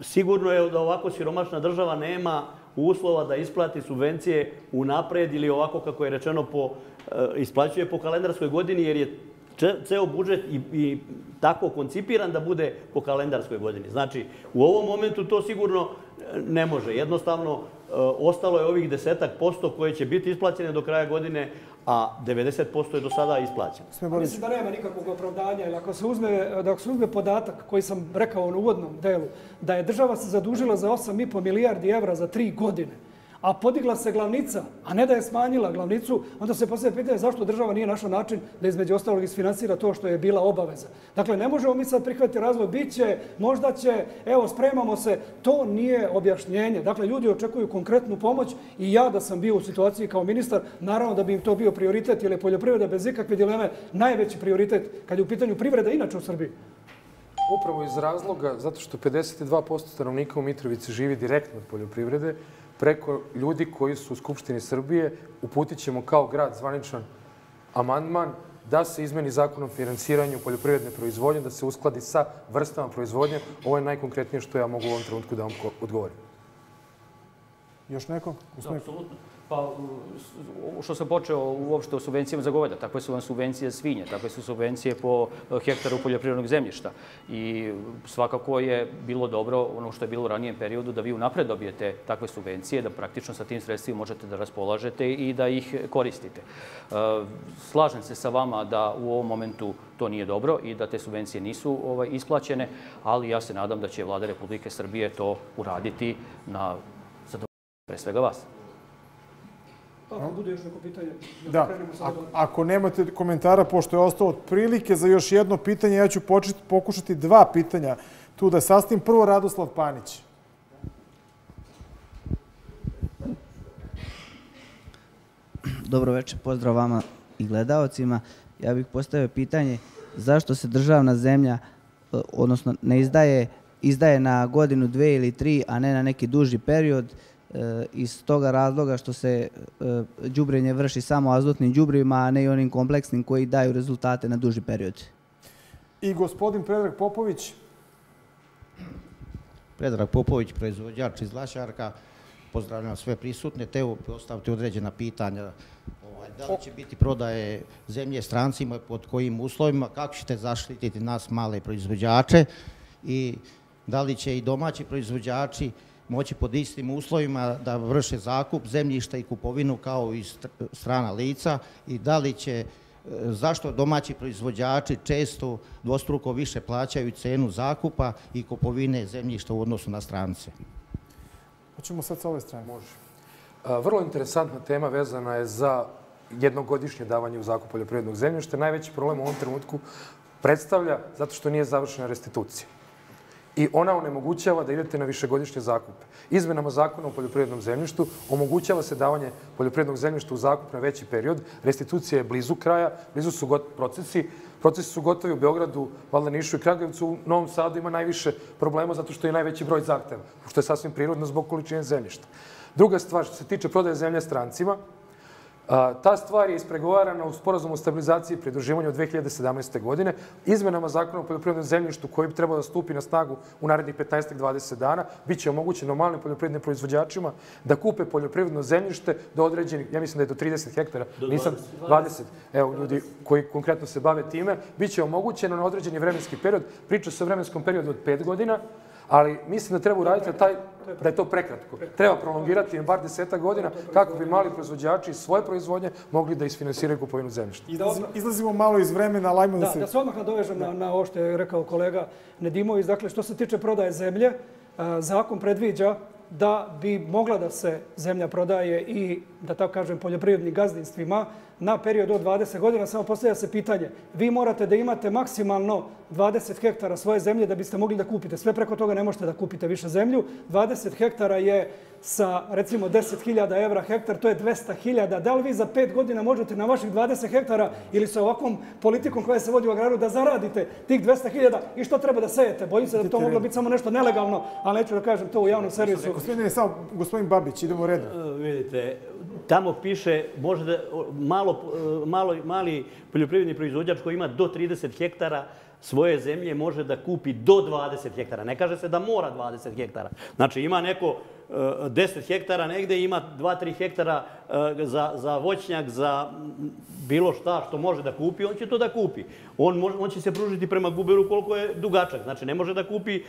Sigurno je da ovako siromašna država nema uslova da isplati subvencije unapred ili ovako kako je rečeno isplaćuje po kalendarskoj godini, jer je ceo budžet i tako koncipiran da bude po kalendarskoj godini. Znači, u ovom momentu to sigurno ne može. Jednostavno, ostalo je ovih 10% koje će biti isplaćene do kraja godine, a 90% je do sada isplaćeno. Mislim da nema nikakvog opravdanja, jer ako se uzme podatak koji sam rekao u uvodnom delu, da je država se zadužila za 8,5 milijardi evra za 3 godine, a podigla se glavnica, a ne da je smanjila glavnicu, onda se postavlja pitanje zašto država nije našla način da između ostalog isfinansira to što je bila obaveza. Dakle, ne možemo mi sad prihvatiti razvoj, bit će, možda će, evo, spremamo se. To nije objašnjenje. Dakle, ljudi očekuju konkretnu pomoć i ja da sam bio u situaciji kao ministar, naravno da bi im to bio prioritet, jer je poljoprivreda bez ikakve dileme najveći prioritet kad je u pitanju privreda inače u Srbiji. Upravo iz razloga, zato što 52% stanovnika u Mitrovici živi direktno od poljoprivrede, preko ljudi koji su u Skupštini Srbije, uputit ćemo kao grad zvaničan amandman da se izmeni zakon o finansiranju poljoprivredne proizvodnje, da se uskladi sa vrstama proizvodnje. Ovo je najkonkretnije što ja mogu u ovom trenutku da vam odgovorim. Još neko? Apsolutno. Pa, što sam počeo uopšte o subvencijama za goveda, takve su vam subvencije svinje, takve su subvencije po hektaru poljoprivrednog zemljišta. I svakako je bilo dobro, ono što je bilo u ranijem periodu, da vi unapred dobijete takve subvencije, da praktično sa tim sredstvima možete da raspolažete i da ih koristite. Slažem se sa vama da u ovom momentu to nije dobro i da te subvencije nisu isplaćene, ali ja se nadam da će Vlada Republike Srbije to uraditi na zadovoljstvo pre svega vas. Ako bude još neko pitanje, da, ako nemate komentara, pošto je ostalo otprilike za još jedno pitanje, ja ću pokušati dva pitanja tu da sastavim. Prvo, Radoslav Panić. Dobro večer, pozdrav vama i gledaocima. Ja bih postavio pitanje zašto se državna zemlja, odnosno ne izdaje na godinu, 2 ili 3, a ne na neki duži period, iz toga razloga što se đubrenje vrši samo azotnim đubrivima, a ne i onim kompleksnim koji daju rezultate na duži period. I gospodin Predrag Popović. Predrag Popović, proizvođač iz Laćarka. Pozdravljam sve prisutne, te postaviti određena pitanja. Da li će biti prodaje zemlje strancima, pod kojim uslovima, kako ćete zaštititi nas male proizvođače i da li će i domaći proizvođači moći pod istim uslovima da vrše zakup zemljišta i kupovinu kao i strana lica i da li će, zašto domaći proizvođači često dvostruko više plaćaju cenu zakupa i kupovine zemljišta u odnosu na strance? Hoćemo sad sa ove strane. Može. Vrlo interesantna tema vezana je za jednogodišnje davanje u zakup poljoprivrednog zemljišta. Najveći problem u ovom trenutku predstavlja zato što nije završena restitucija. I ona onemogućava da idete na višegodišnje zakupe. Izmenama zakona o poljoprivrednom zemljištu omogućava se davanje poljoprivrednog zemljišta u zakup na veći period. Restitucija je blizu kraja, blizu su procesi. Procesi su gotovi u Beogradu, valjda Nišu i Kragujevcu. U Novom Sadu ima najviše problema zato što je najveći broj zahteva, što je sasvim prirodno zbog količine zemljišta. Druga stvar, što se tiče prodaje zemlje strancima, ta stvar je ispregovarana u sporazumu o stabilizaciji i pridruživanju od 2017. godine. Izmenama zakona o poljoprivrednom zemljištu koji bi trebao da stupi na snagu u narednih 15-20 dana, bit će omogućeno malim poljoprivrednim proizvođačima da kupe poljoprivredno zemljište do određenih, ja mislim da je do 30 hektara, nisam 20, evo ljudi koji konkretno se bave time, bit će omogućeno na određeni vremenski period. Priča se o vremenskom periodu od 5 godina, ali mislim da treba uraditi da je to prekratko. Treba prolongirati im bar 10 godina kako bi mali proizvođači svoje proizvodnje mogli da isfinansiraju kupovinu zemljišta. Izlazimo malo iz vremena, lajmo da se... Da se odmah nadovežem na ovo što je rekao kolega Nedimović. Dakle, što se tiče prodaje zemlje, zakon predviđa da bi mogla da se zemlja prodaje i, da tako kažem, poljoprivrednim gazdinstvima na period od 20 godina. Samo postavlja se pitanje, vi morate da imate maksimalno 20 hektara svoje zemlje da biste mogli da kupite. Sve preko toga ne možete da kupite više zemlju. 20 hektara je sa, recimo, 10.000 evra hektar, to je 200.000. Da li vi za 5 godina možete na vaših 20 hektara ili sa ovakvom politikom koja se vodi u agraru da zaradite tih 200.000 i što treba da sejete? Bojim se da bi to moglo biti samo nešto nelegalno, ali neću da kažem to u javnom servisu. Gospodin Babić, idemo u redu. Vidite, tamo piše mali poljoprivredni proizvođač koji ima do 30 hektara svoje zemlje može da kupi do 20 hektara. Ne kaže se da mora 20 hektara. Znači ima neko 10 hektara negde, ima 2-3 hektara za voćnjak, za bilo šta što može da kupi, on će to da kupi. On će se pružiti prema guberu koliko je dugačak. Znači ne može da kupi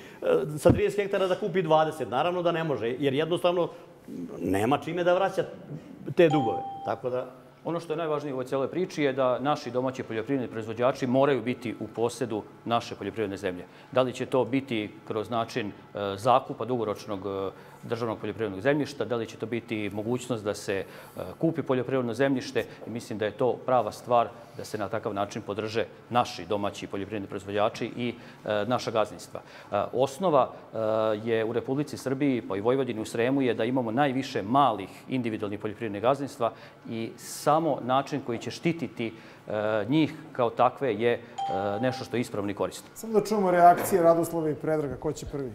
sa 30 hektara da kupi 20. Naravno da ne može, jer jednostavno nema čime da vraća te dugove. Tako da... Ono što je najvažnije u ovoj cijeloj priči je da naši domaći poljoprivredni proizvođači moraju biti u posjedu naše poljoprivredne zemlje. Da li će to biti kroz način zakupa dugoročnog državnog poljoprivrednog zemljišta, da li će to biti mogućnost da se kupi poljoprivredno zemljište i mislim da je to prava stvar da se na takav način podrže naši domaći poljoprivredni proizvođači i naša gazdinstva. Osnova je u Republici Srbiji, pa i Vojvodini u Sremu, je da imamo najviše malih individualnih poljoprivrednih gazdinstva i samo način koji će štititi njih kao takve je nešto što je ispravno i korisno. Samo da čujemo reakcije Radoslava i Predraga. Ko će prvi?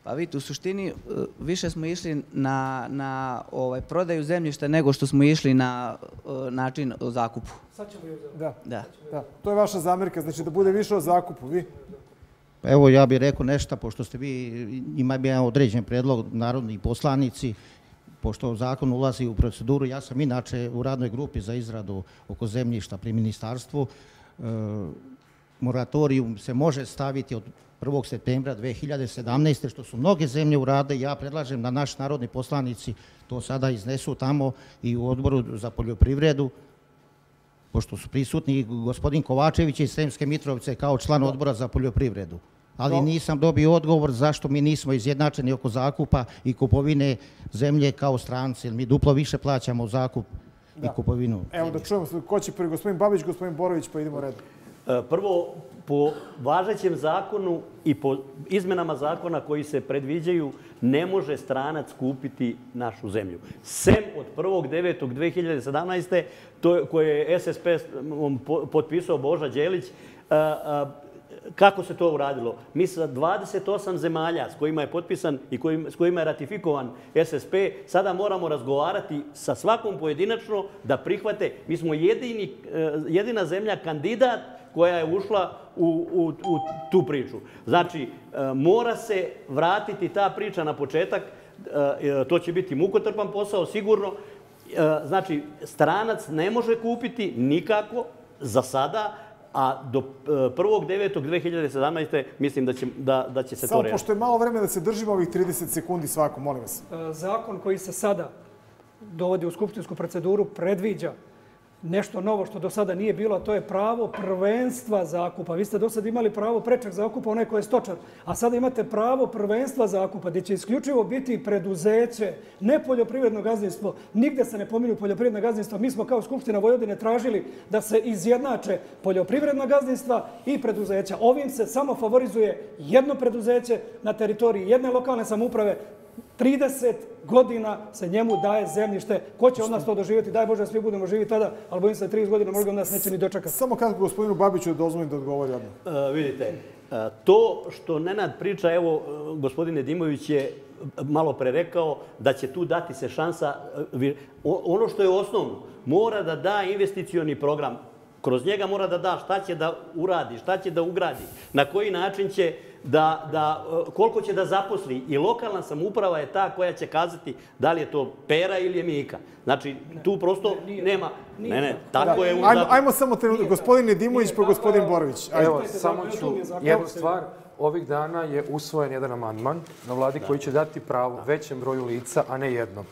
Pa vidite, u suštini više smo išli na prodaju zemljišta nego što smo išli na način o zakupu. Da. To je vaša zamjerka, znači da bude više o zakupu. Vi? Evo, ja bih rekao nešto, pošto ste vi imali jedan određen predlog narodni poslanici, pošto zakon ulazi u proceduru. Ja sam inače u radnoj grupi za izradu oko zemljišta pri ministarstvu. Moratorijum se može staviti od 1. septembra 2017. što su mnoge zemlje urade. Ja predlažem da naši narodni poslanici to sada iznesu tamo i u odboru za poljoprivredu, pošto su prisutni gospodin Kovačević iz Sremske Mitrovice kao član odbora za poljoprivredu. Ali nisam dobio odgovor zašto mi nismo izjednačeni oko zakupa i kupovine zemlje kao stranci, jer mi duplo više plaćamo zakup i kupovinu. Evo da čujemo ko će prvi, gospodin Babić, gospodin Borović, pa idemo redom. Prvo, po važećem zakonu i po izmenama zakona koji se predviđaju, ne može stranac kupiti našu zemlju. Sem od 1.9.2017. koje je SSP potpisao Boža Đelić, kako se to uradilo? Mi sa 28 zemalja s kojima je potpisan i s kojima je ratifikovan SSP, sada moramo razgovarati sa svakom pojedinačno da prihvate. Mi smo jedina zemlja kandidat koja je ušla u tu priču. Znači, mora se vratiti ta priča na početak. To će biti mukotrpan posao, sigurno. Znači, stranac ne može kupiti nikako za sada, a do 1.9.2017. mislim da će se to rešiti. Samo pošto je malo vremena da se držimo ovih 30 sekundi svako, molim vas. Zakon koji se sada dovodi u skupštinsku proceduru predviđa nešto novo što do sada nije bilo, a to je pravo prvenstva zakupa. Vi ste do sada imali pravo prečeg zakupa, onaj ko je stočar, a sada imate pravo prvenstva zakupa, gdje će isključivo biti preduzeće, ne poljoprivredno gazdinstvo. Nigde se ne pominju poljoprivredna gazdinstva. Mi smo kao Skupština Vojvodine tražili da se izjednače poljoprivredna gazdinstva i preduzeća. Ovim se samo favorizuje jedno preduzeće na teritoriji jedne lokalne samouprave. 30 godina se njemu daje zemljište. Ko će od nas to doživjeti? Daj Bože da svi budemo živi tada, ali bojim se da 30 godina možda od nas neće ni dočekati. Samo kako gospodinu Babiću dozvolim da odgovori odmah. Vidite, to što Nenad priča, evo, gospodin Nedimović je malo pre rekao da će tu dati se šansa. Ono što je osnovno, mora da da investicioni program. Kroz njega mora da da šta će da uradi, šta će da ugradi, na koji način će koliko će da zaposli. I lokalna samouprava je ta koja će kazati da li je to Pera ili je Mika. Znači, tu prosto nema... Ne, tako je... Ajmo samo trenutak. Gospodin Nedimović pa gospodin Borović. Evo, samo ću jednu stvar. Ovih dana je usvojen jedan amandman na vladi koji će dati pravo većem broju lica, a ne jednom.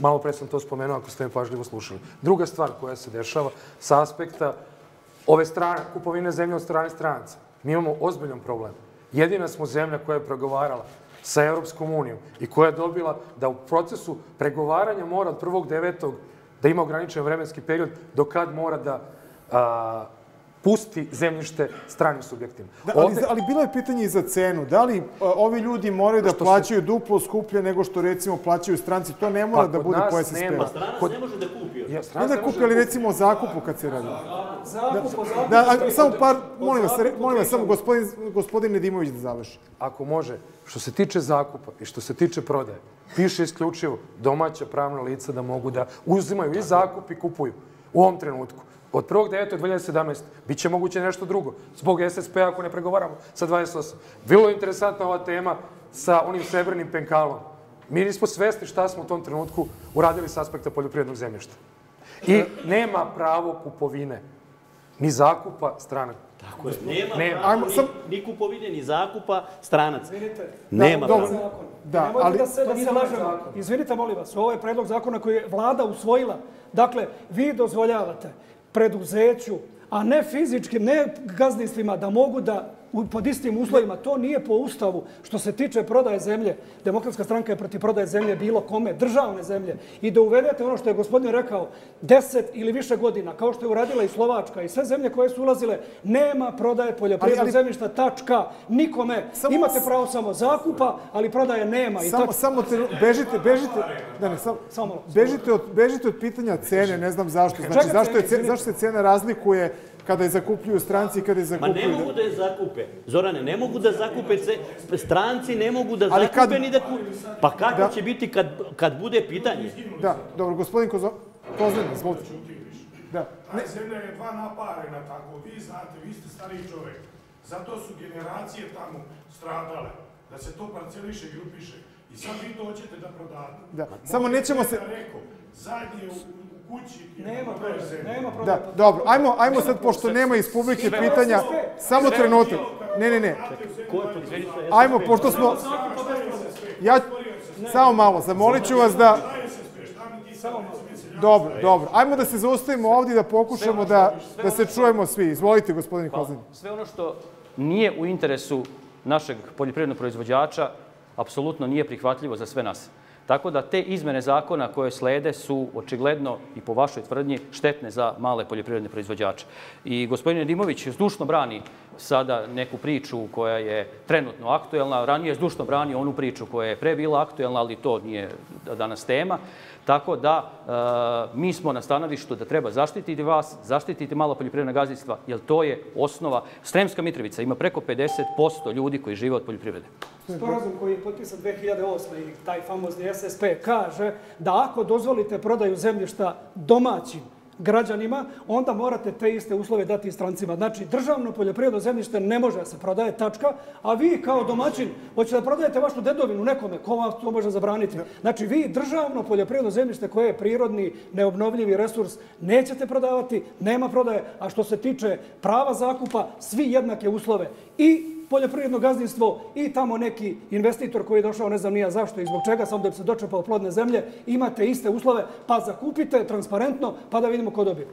Malo pre sam to spomenuo ako ste me pažljivo slušali. Druga stvar koja se dešava sa aspekta ove strane, kupovine zemlje od strane stranaca. Mi imamo ozbiljan problem. Jedina smo zemlja koja je pregovarala sa Europskom unijom i koja je dobila da u procesu pregovaranja mora od 1.9. da ima ograničen vremenski period do kad mora da pusti zemljište stranim subjektima. Ali bilo je pitanje i za cenu. Da li ovi ljudi moraju da plaćaju duplo skuplje nego što recimo plaćaju stranci? To ne mora da bude po SSP-u. Pa stranac ne može da kupi. Ne da kupi, ali recimo o zakupu kad se radi. Samo par, molim vas, samo gospodin Nedimović da završi. Ako može, što se tiče zakupa i što se tiče prodaje, piše isključivo domaća pravna lica da mogu da uzimaju i zakup i kupuju u ovom trenutku. Od 1.9.2017. bit će moguće nešto drugo. Zbog SSP-a ako ne pregovaramo sa 28. Bilo je interesantna ova tema sa onim srebrnim penkalom. Mi nismo svesni šta smo u tom trenutku uradili s aspekta poljoprivrednog zemljišta. I nema pravo kupovine, ni zakupa strana. Tako je. Nema ni kupovine, ni zakupa stranaca. Nema pravo. Da, nemojte da se lažemo. Izvinite, molim vas, ovo je predlog zakona koji je vlada usvojila. Dakle, vi dozvoljavate preduzeću, a ne fizičkim, ne gazdinstvima, da mogu da pod istim uslovima, to nije po ustavu. Što se tiče prodaje zemlje, Demokratska stranka je protiv prodaje zemlje bilo kome, državne zemlje. I da uvedete ono što je gospodin rekao, 10 ili više godina, kao što je uradila i Slovačka i sve zemlje koje su ulazile, nema prodaje poljoprivrednog zemljišta, tačka, nikome. Imate pravo samo zakupa, ali prodaje nema. Bežite od pitanja cene, ne znam zašto. Znači, zašto se cena razlikuje kada je zakupljuju stranci i kada je zakupljuju... Ma ne mogu da je zakupe. Zorane, ne mogu da zakupe stranci, ne mogu da zakupe ni da kupe. Pa kako će biti kad bude pitanje? Da, dobro, gospodin Kozlin, izvolite. Ta zemlja je dva naparena tako. Vi znate, vi ste stariji čovjek. Zato su generacije tamo stradale. Da se to parceliše, grupiše. I sad vi doćete da prodate. Da, samo nećemo se... Zadnje kući... Nema prodaje. Da, dobro. Ajmo sad, pošto nema iz publike pitanja, samo trenutak. Ne. Ajmo, pošto smo... Samo malo, zamolit ću vas da... Dobro. Ajmo da se zaustavimo ovdje i da pokušamo da se čujemo svi. Izvolite, gospodine Kozlin. Sve ono što nije u interesu našeg poljoprivrednog proizvođača, apsolutno nije prihvatljivo za sve nas. Tako da te izmene zakona koje slede su očigledno i po vašoj tvrdnji štetne za male poljoprivredne proizvođače. I gospodin Nedimović zdušno brani sada neku priču koja je trenutno aktuelna. Ranije je zdušno branio onu priču koja je pre bila aktuelna, ali to nije danas tema. Tako da mi smo na stanovištu da treba zaštititi vas, zaštititi malo poljoprivredna gazdinstva, jer to je osnova. Sremska Mitrovica ima preko 50% ljudi koji žive od poljoprivrede. Sporazum koji je potpisan 2008. i taj famozni SSP kaže da ako dozvolite prodaju zemljišta domaćim građanima, onda morate te iste uslove dati strancima. Znači, državno poljoprivredno zemljište ne može da se prodaje, tačka, a vi kao domaćin hoćete da prodajete vašu dedovinu nekome, ko vam to može zabraniti? Znači, vi državno poljoprivredno zemljište koje je prirodni, neobnovljivi resurs, nećete prodavati, nema prodaje, a što se tiče prava zakupa, svi jednake uslove. I poljoprivredno gazdinstvo i tamo neki investitor koji je došao, ne znam nija zašto i zbog čega, samo da bi se dočepao plodne zemlje, imate iste uslove, pa zakupite transparentno, pa da vidimo ko dobije.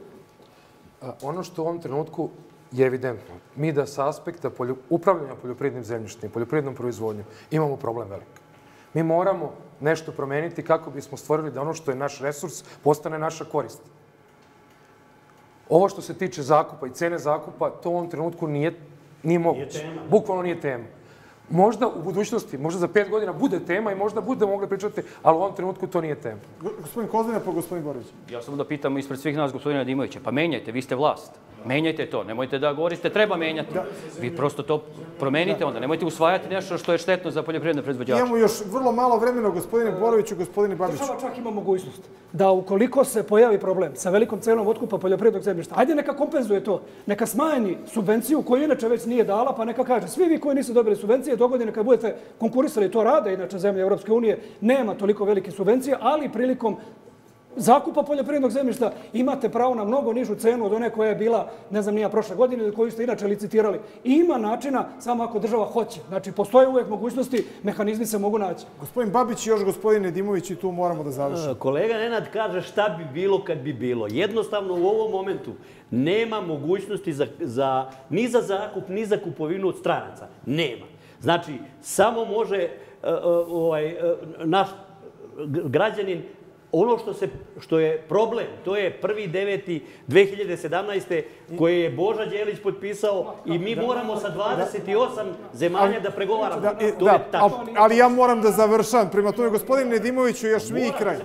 Ono što u ovom trenutku je evidentno, mi da sa aspekta upravljanja poljoprivrednim zemljištem i poljoprivrednom proizvodnjom imamo problem velik. Mi moramo nešto promeniti kako bismo stvorili da ono što je naš resurs postane naša korist. Ovo što se tiče zakupa i cene zakupa, to u ovom trenutku nije moguće. Bukvalno nije tema. Možda u budućnosti, možda za 5 godina bude tema i možda bude mogli pričati, ali u ovom trenutku to nije tema. Gospodin Kozlina, pa gospodin Borović. Ja samo da pitam ispred svih nas, gospodina Nedimovića, pa menjajte, vi ste vlast. Menjajte to, nemojte da govorite treba menjati. Vi prosto to promenite onda, nemojte usvajati nešto što je štetno za poljoprivredne proizvođače. Imamo još vrlo malo vremena, gospodine Boroviću, gospodine Babiću. Država čak ima mogućnost da ukoliko se pojavi problem sa velikom cenom otkupa poljoprivrednog zemljišta, ajde neka kompenzuje to, neka smanji subvenciju koju inače već nije dala, pa neka kaže svi vi koji niste dobili subvencije, dogodine kad budete konkurisali, to rade inače zemlje Europske unije, nema toliko velike subvencije, ali prilikom zakupa poljoprivrednog zemljišta imate pravo na mnogo nižu cenu od one koja je bila, ne znam, nija prošle godine ili koju ste inače licitirali. I ima načina, samo ako država hoće. Znači, postoje uvijek mogućnosti, mehanizmi se mogu naći. Gospodin Babić i još gospodin Nedimović i tu moramo da završimo. Kolega Nenad kaže šta bi bilo kad bi bilo. Jednostavno u ovom momentu nema mogućnosti ni za zakup, ni za kupovinu od stranaca. Nema. Znači, samo može naš građanin. Ono što je problem, to je 1.9.2017. koje je Boža Đelić potpisao i mi moramo sa 28 zemalja da pregovaramo. To je tačno. Ali ja moram da završam. Prema tome, gospodin Nedimoviću, još vi i kraj.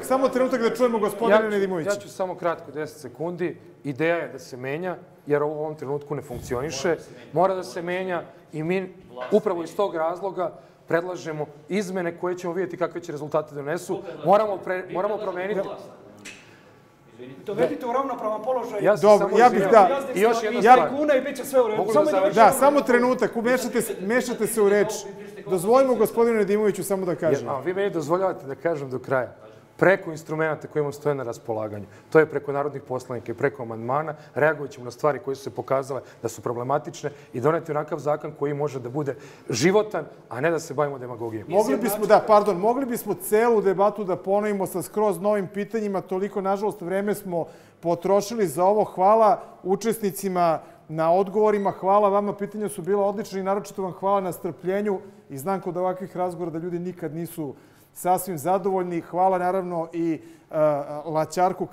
Samo trenutak da čujemo gospodine Nedimovića. Ja ću samo kratko, 10 sekundi. Ideja je da se menja, jer u ovom trenutku ne funkcioniše. Mora da se menja i mi upravo iz tog razloga predlažemo izmene koje ćemo vidjeti kakve će rezultate donesu. Moramo promeniti... Dovedite u ravnopravan položaj. Dobro, ja bih da... I još jedna stvar. Kuna i bit će sve u redu. Da, samo trenutak. Mešate se u reč. Dozvolimo gospodinu Nedimoviću samo da kažem. Vi meni dozvoljavate da kažem do kraja. preko instrumenta koji vam stoje na raspolaganju. To je preko narodnih poslanika i preko amandmana. Reagovat ćemo na stvari koje su se pokazale da su problematične i doneti onakav zakon koji može da bude životan, a ne da se bavimo demagogijom. Mogli bismo celu debatu da ponovimo sa skroz novim pitanjima. Toliko, nažalost, vreme smo potrošili za ovo. Hvala učesnicima na odgovorima. Hvala vama. Pitanja su bila odlična i naročito vam hvala na strpljenju. I znam kod ovakvih razgovora da ljudi nikad nisu sasvim zadovoljni. Hvala naravno i Laćarku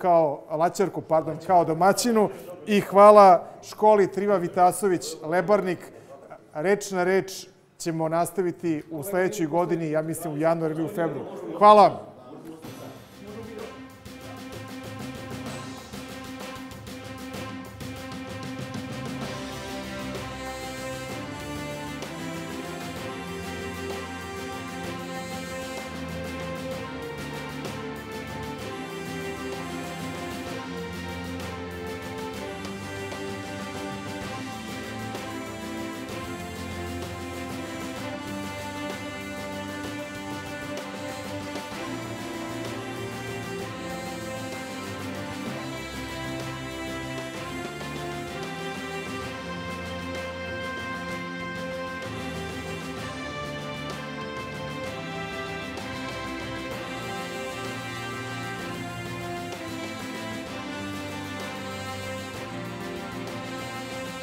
kao domaćinu i hvala školi Triva Vitasović Lebarnik. Reč na reč ćemo nastaviti u sledećoj godini, ja mislim u januaru ili u februaru. Hvala vam.